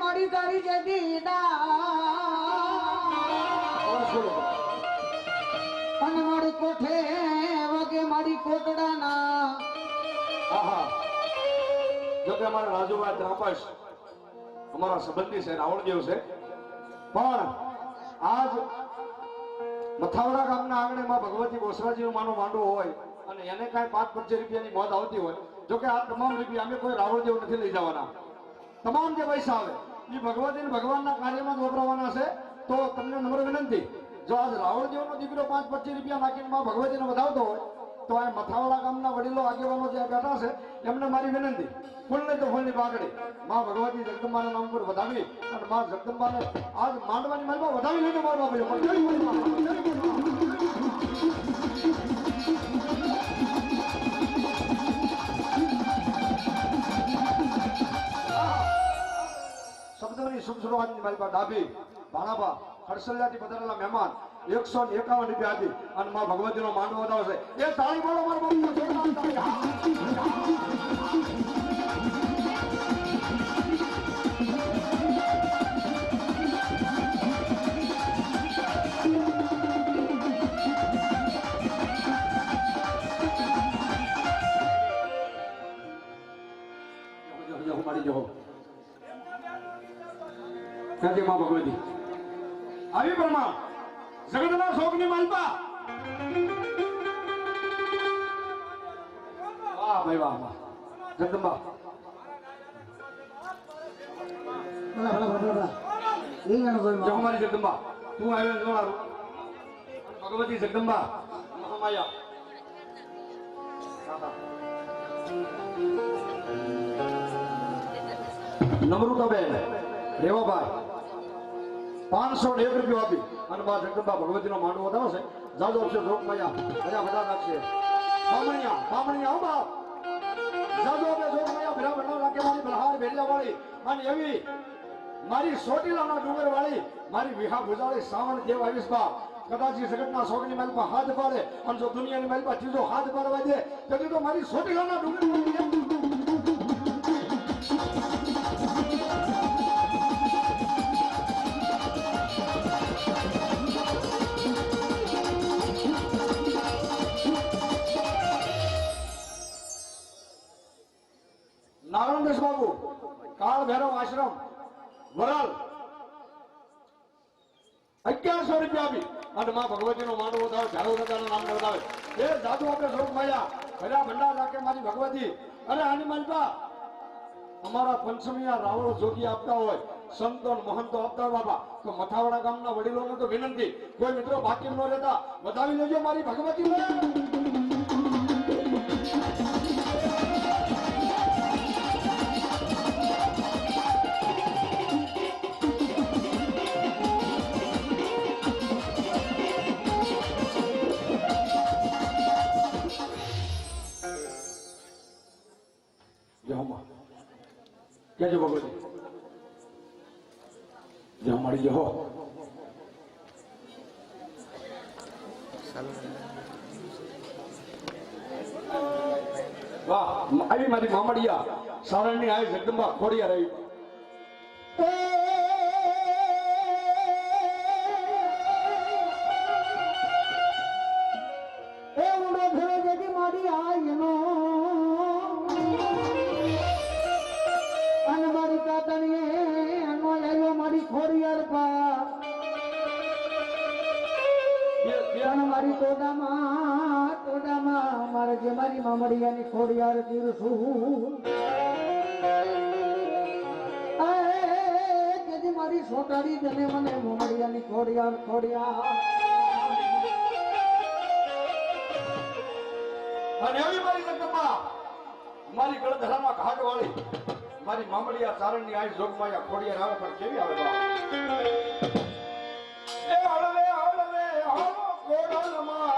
મારી તારી જતી અને મારી કોઠે વગે મારી કોટડાના આહા જો કે અમારા રાજુભાઈ ત્રાપસ અમારા સંબંધી છે રાવણદેવ છે પણ આજ મથાવડા ગામના આંગણે માં ભગવતી બોસરાજી માનો માંડવો હોય અને એને કાંઈ 5-25 રૂપિયાની મોત આવતી હોય જો કે આ તમામ રૂપિયા અમે કોઈ રાવણદેવ નથી લઈ જવાના તમામ જે પૈસા આવે એ ભગવતી ભગવાનના કાર્યમાં જ વપરાવાના છે તો તમને નમ્ર વિનંતી જો આજ રાવણદેવનો દીકરો 5-25 રૂપિયા નાખીને માં ભગવતીને વધાવતો હોય તો આ મથાવડા ગામના વડીલો આગેવાનો જે બેઠા છે એમને મારી વિનંતી ફૂલ નહીં તો ફૂલની પાકડી માં ભગવતી જગદંબાના નામ પર વધાવી અને માં જગદંબાને આજ માંડવાની માલમાં વધાવી લઈને મારવા પડ્યો શબ્દોની શુભ શરૂઆતની માલમાં ડાબી ભાણાબા હર્ષલ્યાથી પધારેલા મહેમાન 151 રૂપિયા હતી અને માં ભગવતીનો માંડવો વધાવશે એ તાળી બોલો મારો બાપુ મારી જવો ક્યાંથી માં ભગવતી આવી પ્રમાણ જગતના શોકની માલપા વાહ ભાઈ વાહ વાહ જગદંબા જો મારી જગદંબા તું આવ્યો જોવારું ભગવતી જગદંબા મહામાયા નમૃતાબેન રેવાભાઈ 501 રૂપિયા આપી અને બા જગદંબા ભગવતીનો માંડવો વધારો છે જાજો આપશે જોગમાયા બધા બધા રાખશે બામણિયા હો બાપ જાજો આપે જોગમાયા ભેરા ભંડાર રાખે મારી બલહાર ભેડિયા વાળી અને એવી મારી સોટીલાના ડુંગર વાળી મારી વિહા ભુજાળી સાવણ દેવ આવીશ બા કદાચ જગતના શોકની માલ પર હાથ પાડે અને જો દુનિયાની માલ પર ત્રીજો હાથ પાડવા દે તો મારી સોટીલાના ડુંગર નારાયણ બાબુ કાળ ભૈરવ આશ્રમ વરાલ 1100 રૂપિયા આપી અને માં ભગવતીનો માંડવો વધાવે ઝાડુ દાદાનું નામ વધાવે એ જાદુ આપણે શોક માયા ભર્યા ભંડાર રાખે મારી ભગવતી અને આની માલપા અમારા પંચમીયા રાવણ જોગી આપતા હોય સંતો મહંતો આપતા બાબા તો મથાવડા ગામના વડીલોને તો વિનંતી કોઈ મિત્રો બાકી ન રહેતા વધાવી લેજો મારી ભગવતી કેજો ભગવતી જ્યાં મળી જહો વાહ આવી મારી મામડિયા સારણની આવી જગદંબા ખોડિયા રહી મારી તોડામાં મારે જે મારી મામડિયાની ખોડિયાર તીરસું મારી સોટાડી તને મને મામડિયાની ખોડિયાર અને એવી મારી જગદંબા મારી ગળધરામાં ઘાટ વાળી મારી મામડિયા ચારણની આઈ જોગમાયા ખોડિયાર આવે પણ કેવી આવે બા એ હળવે હળવે હળવો ગોડલમાં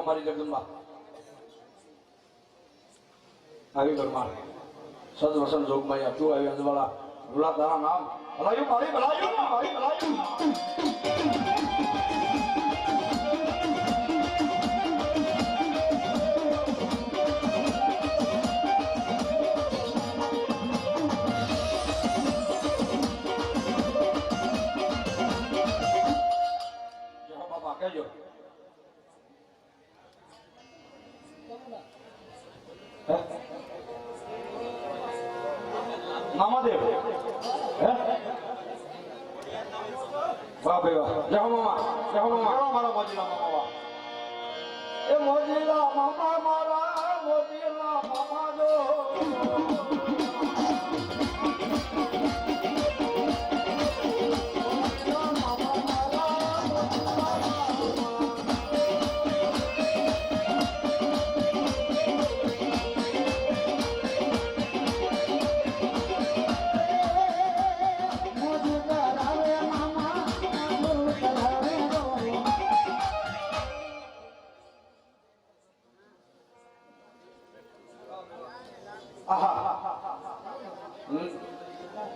મારી જગદંબા આવી ઘરમાં સદ વસન જોગમાં તું આવી અંજવાળા ભૂલા તારા નામ ભલાયું મારી ભલાયું મારી ભલાયું કહેજો મામાદેવ વાહ ભાઈ વાહ જય મામા મારા મોજીલા મામા એ મોજીલા મામા મારા મોજીલા મામા જો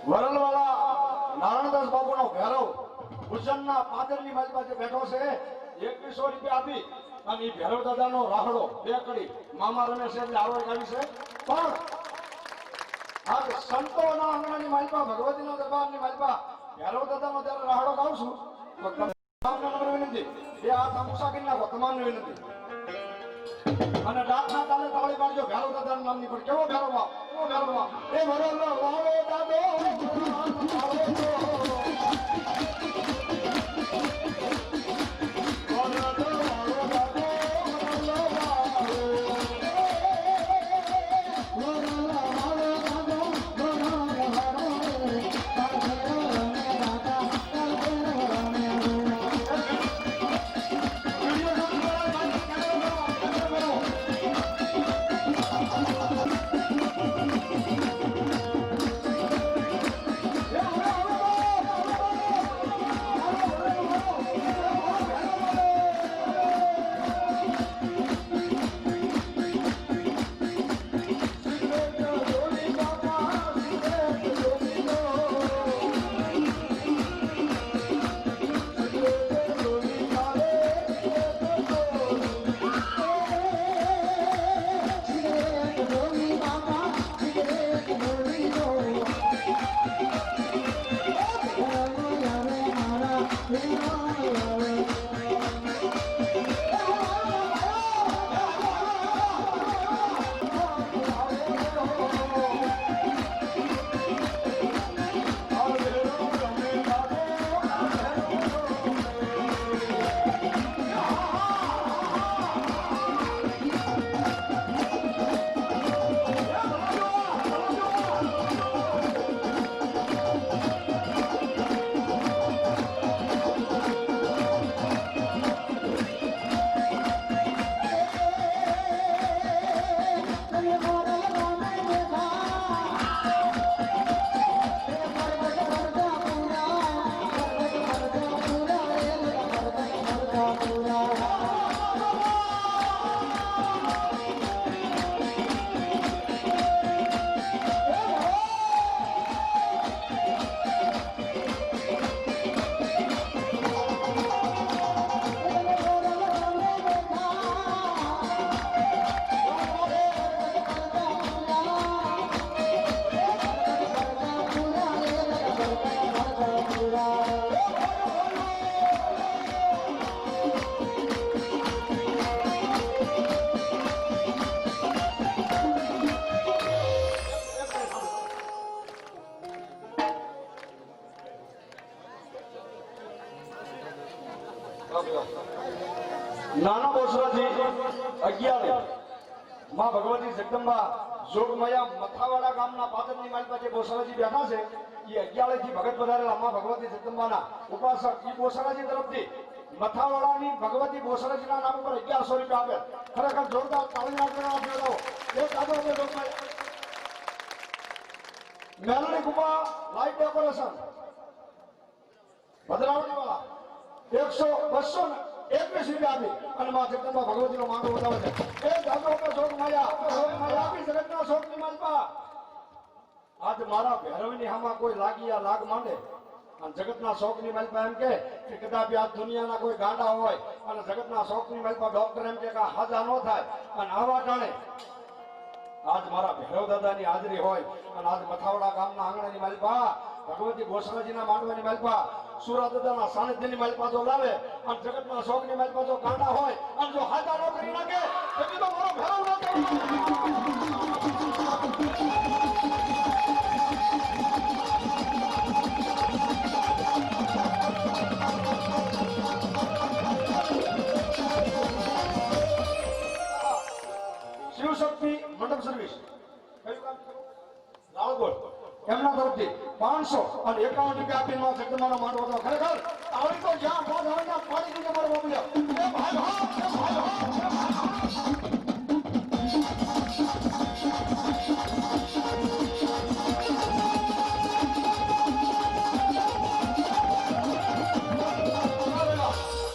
વરલવાળા નારાયણદાસ બાબુનો ભેરવ ભૂષણના પાદરની મારી પાસે બેઠો છે 2100 રૂપિયા આપી અને એ ભેરવ દાદાનો રાહડો બે કડી મામા રમેશ એટલે આવડ કાઢી છે પણ આ સંતોના આંગણાની માલિકા ભગવતીના દરબારની માલિકા ભેરવ દાદાનો જ્યારે રાહડો ગાઉં છું તો તમામને નમ્ર વિનંતી બે હાથ આમ ઊંચા કરી નાખો તમામને વિનંતી અને રાતના તાલે તાળી પાડજો ભેરવ દાદાના નામની પણ કેવો ભેરવ બાપ એ ભરેલો વાળો દાદો નાના બોસરાજી 11 માં ભગવતી જગદંબા જોગમયા મથાવાડા ગામના પાદરની મારી પાસે બોસરાજી બેઠા છે એ 11 થી ભગત પધારેલા માં ભગવતી જગદંબાના ઉપાસક એ બોસરાજી તરફથી મથાવાડાની ભગવતી બોસરાજીના નામ પર 1100 રૂપિયા આપે ખરેખર જોરદાર તાળીના આપેલો એક આદો અમે જોગમયા મેલડી કુપા લાઈટ ડેકોરેશન ભદ્રાવતી વાળા 100 200 ₹21 આપી અને માં જગદંબા ભગવતીનો માંડવો વધાવે છે એ દાદો કે શોક માયા આપી જગતના શોકની માલપા આજ મારા ભૈરવની હામાં કોઈ લાગીયા લાગ માંડે અને જગતના શોકની માલપા એમ કે કદાચ આ દુનિયાના કોઈ ગાંડા હોય અને જગતના શોકની માલપા ડોક્ટર એમ કે આ હાજા ન થાય અને આવા ટાણે આજ મારા ભૈરવ દાદાની હાજરી હોય અને આજ મથાવડા ગામના આંગણાની માલપા ભગવતી ગોસલાજીના માંડવાની માલપા સુરા દાદાના સાનિધ્યની માલપા જો લાવે અને જગતના શોકની માલપા જો ગાંડા હોય અને જો હાજા ન કરી નાખે તો મારો ભૈરવ શિવશક્તિ મંડપ સર્વિસ લાલગોળ એમના તરફથી 551 આપીને જગદંબાનો માંડવો હતો ખરેખર આવડી તો જ્યાં બાદ હોય ત્યાં પાડી દીધો મારો બાબુલ્યો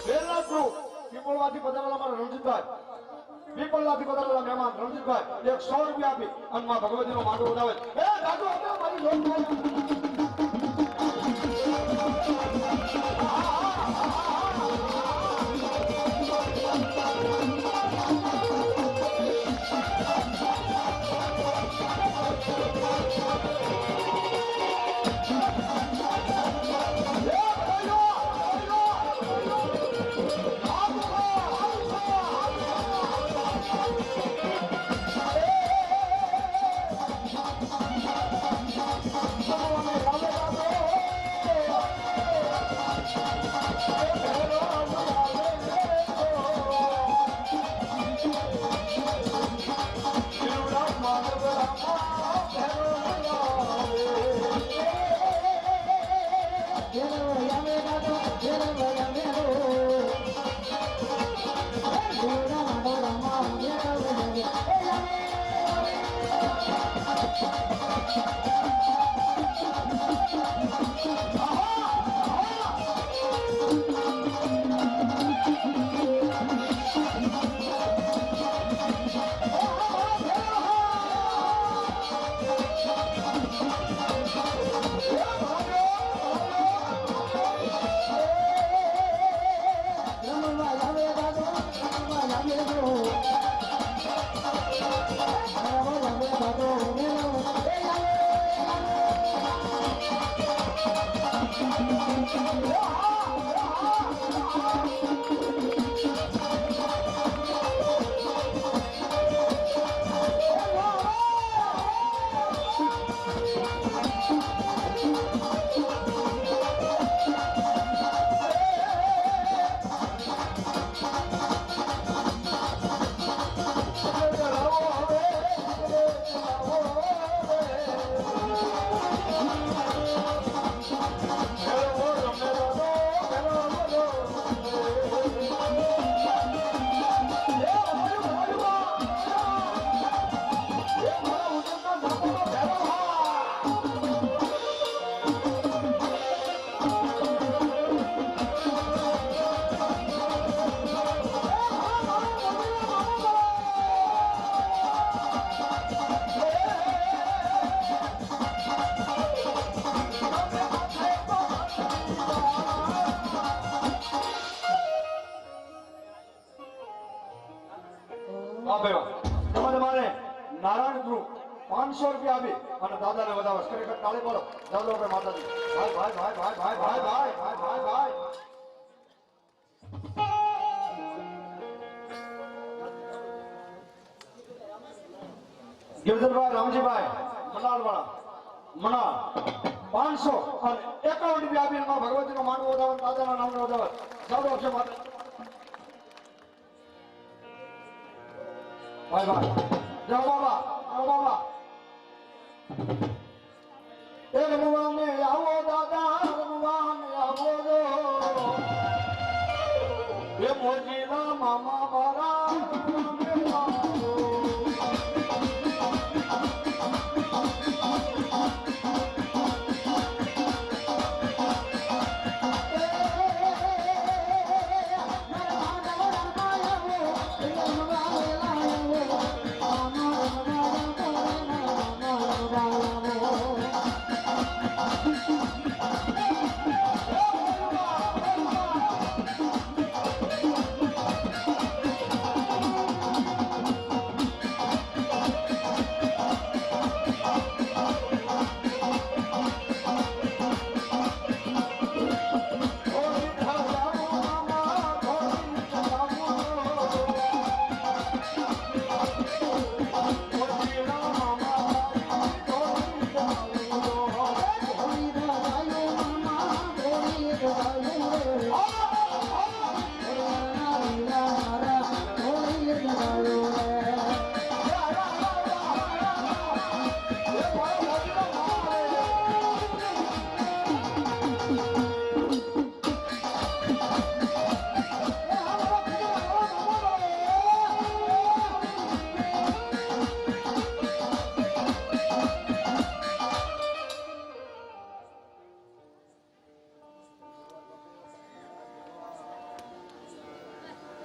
એ ભાઈ પીપળવાથી પધારેલા મારા રણજીતભાઈ પીપળવાથી પધારેલા મહેમાન રણજીતભાઈ ₹100 આપી અને માં ભગવતીનો માંડવો ઉડાવે એ દાદુ આપણે મારી લોન નારાયણ ગ્રુપ 500 રૂપિયા આપી અને દાદાને વધાવસ ખરેખર તાળી પાડો ચાલો આપણે માતાજી ભાઈ ભાઈ ભાઈ ભાઈ ભાઈ ભાઈ ભાઈ ભાઈ ભાઈ ભાઈ ગિરધરભાઈ રામજીભાઈ મનાલવાળા મના 551 રૂપિયા આપીને માં ભગવતીનો માંડવો વધાવસ દાદાના નામનો વધાવસ ચાલો આપણે માતા ભાઈ ભાઈ જય બાબા એ રમવાને આવો દાદા રમવાને આવો રો એ મોજીના મામા મારા રમવાને આવો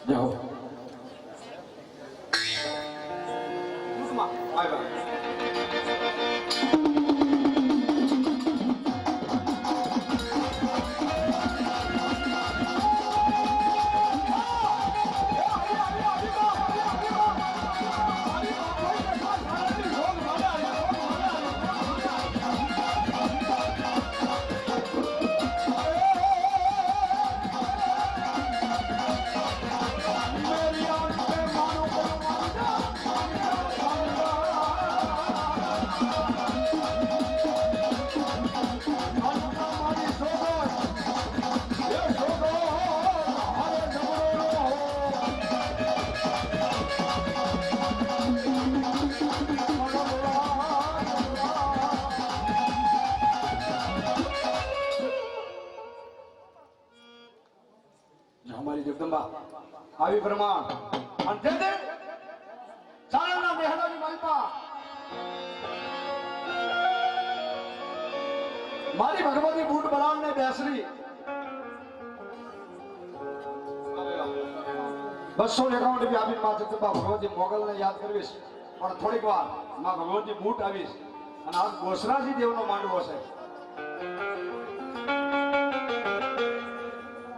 જાઓ આવ્યા हमारी जगदंबा આવી પ્રમાણ અને તે દે ચાલના બેહડાની માલપા મારી ભગવતી બૂટ બલાણ ને બેસરી 251 રૂપિયા આપી માં જગદંબા ભગવતી મોગલ ને યાદ કરવીશ પણ થોડીક વાર માં ભગવતી બૂટ આવીશ અને આ ગોસરાજી દેવનો માંડવો છે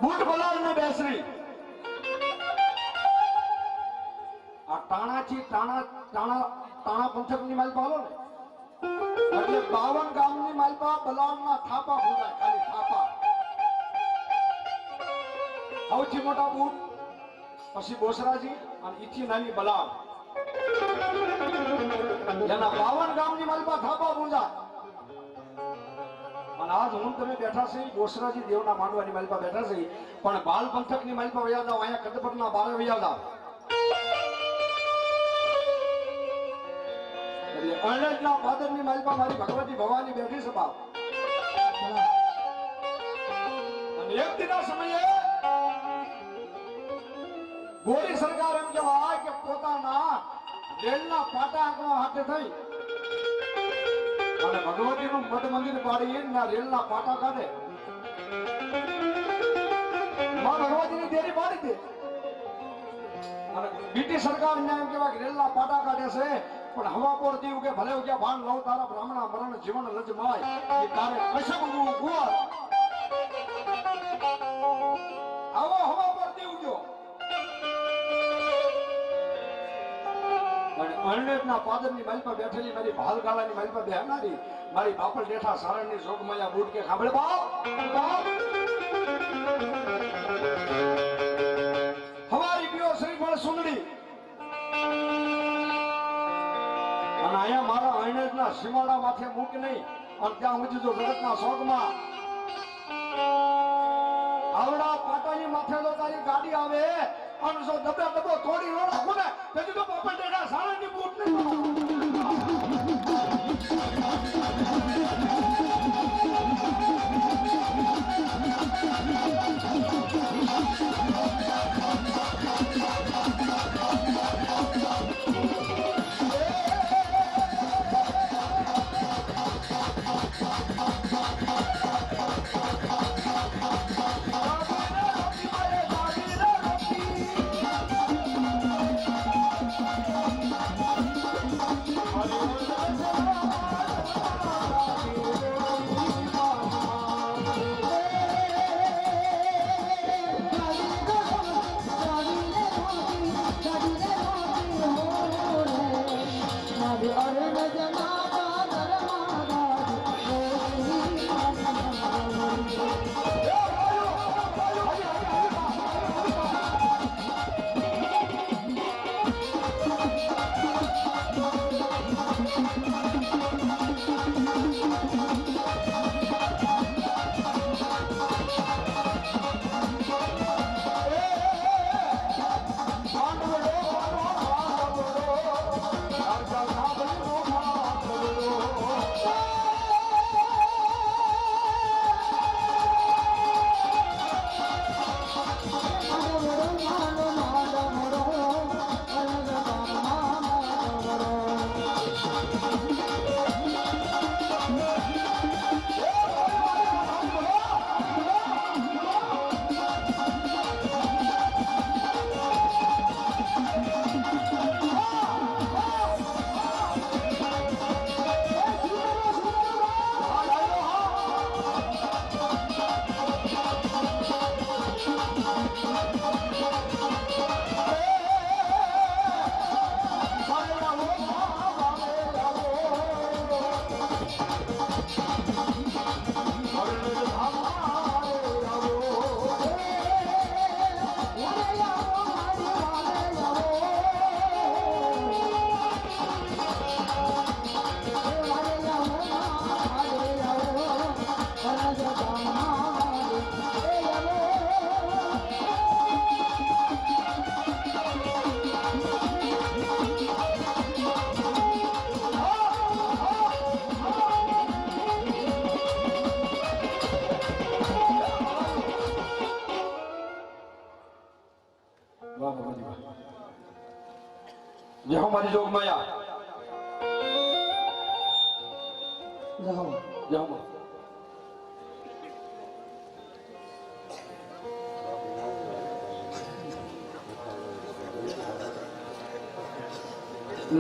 બૂટ બલાણ ને બેસરી આ ટાણાથી ટાણા પંથકની માલપા હાલો ને એટલે 52 ગામની માલપા બલાણના થાપા ફૂટાય ખાલી થાપા સૌથી મોટા બૂટ પછી બોસરાજી અને ઈથી નાની બલાણ જેના 52 ગામની માલપા થાપા ફૂટાય અને આજ હું તમે બેઠા છે બોસરાજી દેવના માંડવાની માલપા બેઠા છે પણ બાલ પંથકની માલપા વયા જાવ અહીંયા કદપટના બારે વયા જાવ એટલે અણજના ભાદરની માલપા મારી ભગવતી ભવાની બેઠી છે બાપ અને એક દિના સમયે ગોરી સરકાર એમ કહેવાય કે પોતાના રેલના પાટા આંકવા હાથે થઈ અને ભગવતીનું મઠ મંદિર પાડી ના રેલના પાટા કાઢે માં ભગવતીની દેરી પાડી દે અને બ્રિટિશ સરકાર ને એમ કહેવાય કે રેલના પાટા કાઢે છે પણ હવા પડતી ઉગે ભલે ઉગ્યા ભાન લવ તારા બ્રાહ્મણા મરણ જીવન લજમાય એ તારે કશક ઉગવું ગુવાર આવો હવા પડતી ઉગ્યો અને અણનેટના પાદરની માલપા બેઠેલી મારી ભાલગાળાની માલપા બેહનારી મારી બાપલ ડેઠા સારણની જોગમાયા બૂટ કે સાંભળે બાપ હવારી ગયો શ્રીફળ સુંદડી અને અહીંયા મારા અણનેટના સીમાડા માથે મૂક નહીં અને ત્યાં હું જો જગતના શોકમાં આવડા પાટાની માથે જો તારી ગાડી આવે અને જો દબે દબો થોડી રો રાખો ને તેથી તો બાપલ ડેઠા સારણની બૂટ નહીં વાહ ભગવતી વાહ જય હો મારી જોગ માયા જાઓ જય હો માં.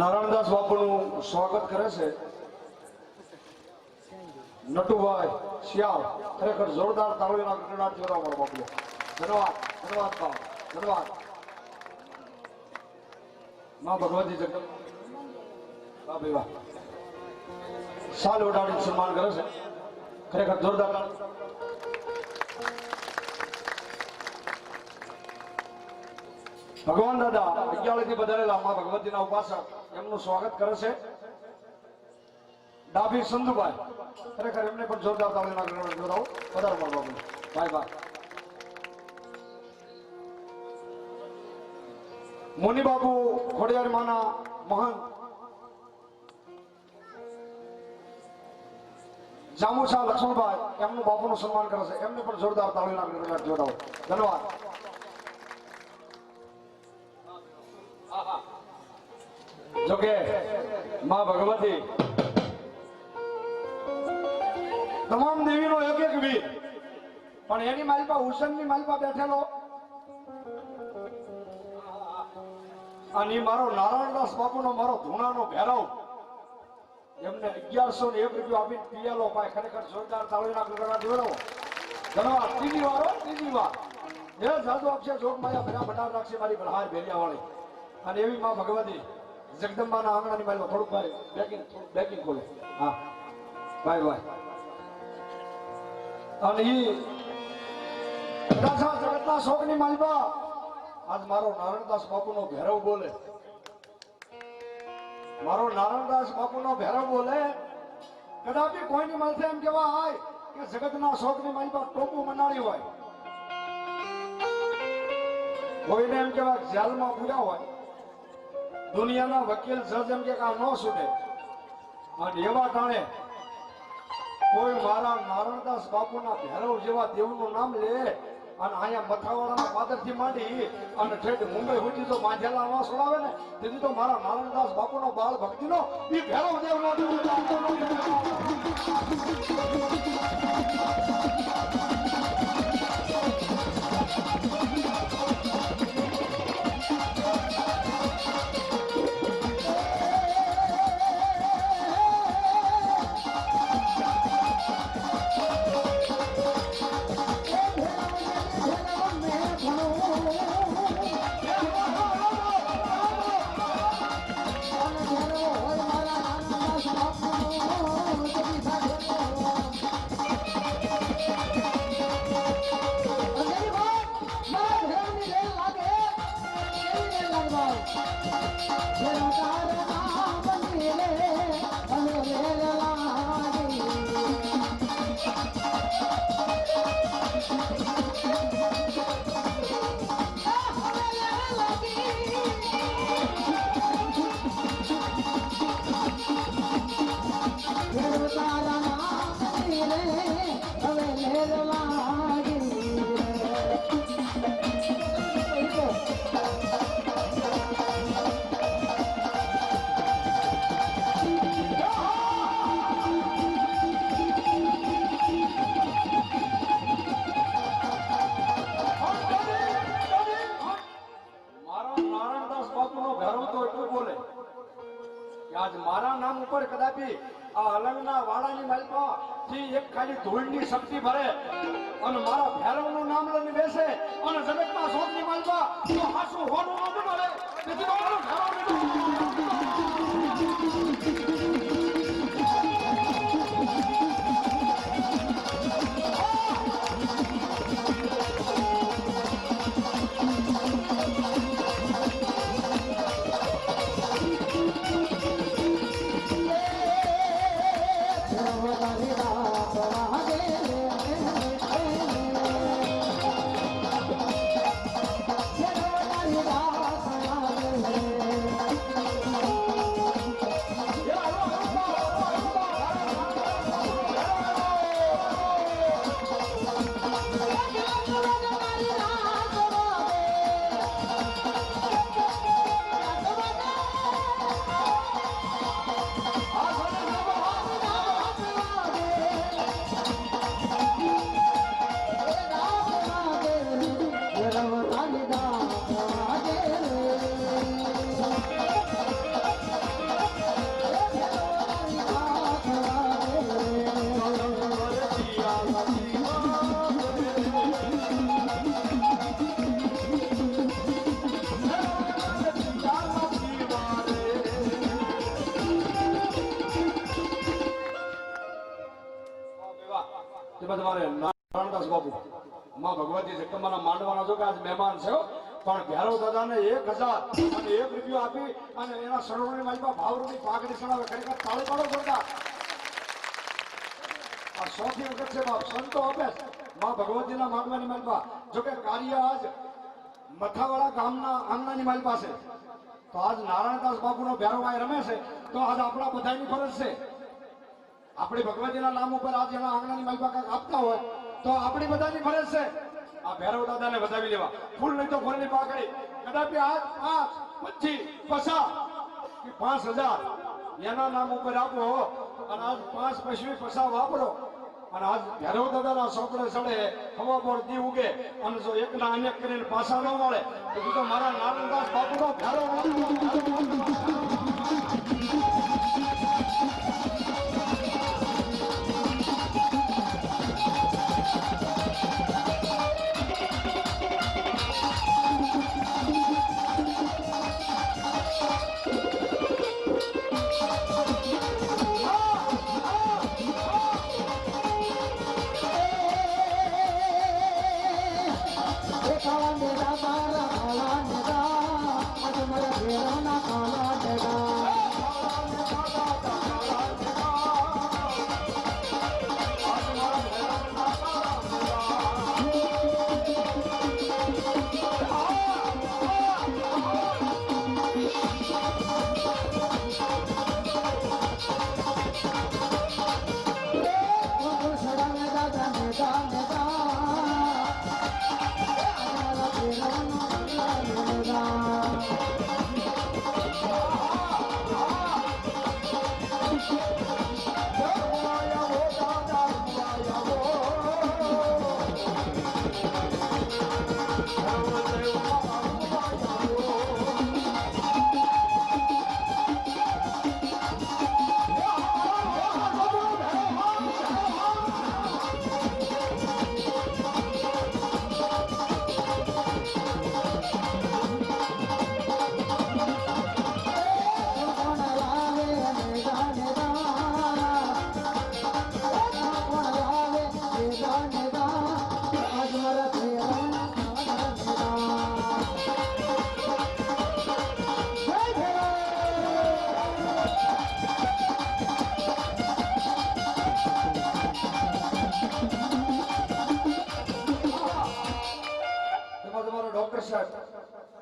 નારાયણદાસ બાપુનું સ્વાગત કરે છે નટુભાઈ શિયાળ. ખરેખર જોરદાર તાળીઓના ગણગણાટ જોવા મળે બાપુ. ધન્યવાદ ધન્યવાદ બાપ ધન્યવાદ. માં ભગવતી જગદંબ વાહ ભાઈ વાહ. સાલ ઓઢાડીને સન્માન કરે છે. ખરેખર જોરદાર તાળી. ભગવાન દાદા અગિયારથી બદલેલા માં ભગવતીના ઉપાસક એમનું સ્વાગત કરે છે ડાભી સંધુભાઈ. ખરેખર એમને પણ જોરદાર તાળીના ગણગણાટ જોડાવો. વધારે મળવા ભાઈ ભાઈ. મુનિ બાબુ ખોડિયાર માના મહંત જામુછા લક્ષ્મણભાઈ એમનું બાપુનું સન્માન કરે છે. એમને પણ જોરદાર તાળીના ગણગણાટ જોડાવો. ધન્યવાદ. જોકે માં ભગવતી તમામ દેવીનો એક એક વીર, પણ એની માલિકા હુસેનની માલિકા બેઠેલો અને મારો નારાયણદાસ બાપુનો મારો ધૂણાનો ભેરવ એમને 1101 રૂપિયા આપીને પીએલો ભાઈ. ખરેખર જોરદાર તાળીના ગણગણાટ જોડાવો. ધન્યવાદ. ત્રીજી વાર ત્રીજી વાર એ જાદુ આપશે જોગ માયા ભેરા ભંડાર રાખશે મારી બલહાર ભેરિયા વાળી. અને એવી માં ભગવતી જગદંબાના આંગણાની માલિકા થોડુંક ભાઈ બેકિંગ ખોલે. હા ભાઈ ભાઈ. અને ઈ કદાચ જગતના શોકની માલિકા આજ મારો નારાયણદાસ બાપુનો ભેરવ બોલે. મારો નારાયણદાસ બાપુનો ભેરવ બોલે. કદાપી કોઈની માલથી એમ કેવા હોય કે જગતના શોકની માલિકા ટોપું મનાળી હોય. કોઈને એમ કેવા જેલમાં પૂર્યા હોય. દુનિયાના વકીલ જજ એમ કે આ ન છૂટે. અને એવા ટાણે કોઈ મારા નારાયણદાસ બાપુના ભેરવ જેવા દેવનું નામ લે અને અહીંયા મથાવાળાના પાદરથી માંડી અને ઠેઠ મુંબઈ સુધી તો માંઝેલા ન છોડાવે ને તેથી તો મારા નારાયણદાસ બાપુનો બાળ ભક્તિનો એ ભેરવ દેવનો આજ મારા નામ ઉપર કદાપી આ અલંગના વાડાની માલિકા થી એક ખાલી ધૂળની શક્તિ ભરે અને મારા ભૈરવનું નામ લઈને બેસે અને જગતના શોકની માલિકા તો હાસુ હોનું ન મળે તેથી મારો ભેરવ અમારે નારાયણદાસ બાપુ માં ભગવતી છે તમારા માંડવાના જો કે આજ મહેમાન છે હો. પણ ભૈરવ દાદાને 1000 અને 1 રૂપિયો આપી અને એના સરોવરની માલિકા ભાવરૂપી પાઘડી સણાવે ખરેખર તાળી પાડો જોરદાર. આ સૌથી વખત છે બાપ સંતો આપે માં ભગવતીના માંડવાની માલિકા જો કે કાર્ય આજ મથાવાળા ગામના આંગણાની મારી પાસે તો આજ નારાયણદાસ બાપુનો ભૈરવાઈ રમે છે તો આજ આપણા બધાની ફરજ છે આપણી ભગવતીના નામ ઉપર આજ એના આંગણાની માલિકા કાંઈક આપતા હોય તો આપણી બધાની ફરજ છે આ ભૈરવ દાદાને વધાવી લેવા ફૂલ નહીં તો ફૂલની પાકડી કદાચ આજ 5 25 5000 એના નામ ઉપર આપો અને આજ 5 પૈસા પૈસા વાપરો અને આજ ભૈરવ દાદાના સોપડે સડે હવા પર દી ઉગે અને જો એકના અનેક કરીને પાછા ન મળે તો મારા નારાયણદાસ બાપુનો ભૈરવ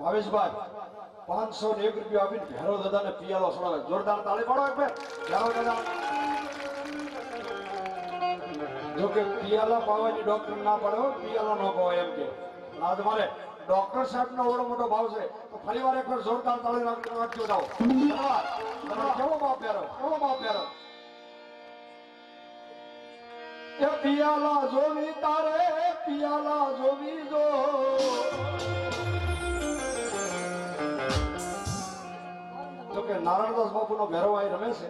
ભાવેશભાઈ 501 રૂપિયા આપીને ભૈરવ દાદાને પિયાલો સડાવે જોરદાર તાળી પાડો એક ભૈરવ દાદા જો કે પિયાલા પાવાની ડોક્ટર ના પાડો પિયાલો ન પાવાય એમ કે આ તમારે ડોક્ટર સાહેબનો ઓળો મોટો ભાવ છે તો ફરીવાર એકવાર જોરદાર તાળી નાખજો જાઓ ધન્યવાદ કેવો બાપ ભૈરવ એ પિયાલા જોવી તારે પિયાલા જોવી જો જો કે નારાયણદાસ બાપુનો ભૈરવાઈ રમે છે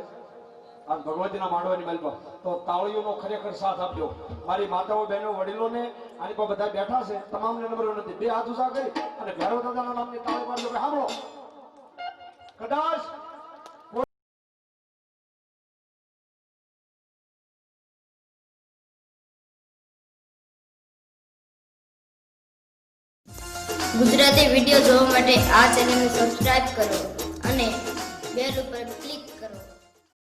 આ ભગવતીના માંડવાની મહેલમાં તો તાળીઓનો ખરેખર સાથ આપજો મારી માતાઓ બહેનો વડીલોને આની પર બધા બેઠા છે તમામને નંબર નથી 2 હાથ ઊંચા કરી અને ભૈરવ દાદાના નામની તાળી પાડજો કે સાંભળો કદાચ ગુજરાતી વિડીયો જોવા માટે આ ચેનલને સબસ્ક્રાઇબ કરો અને બેલ ઉપર ક્લિક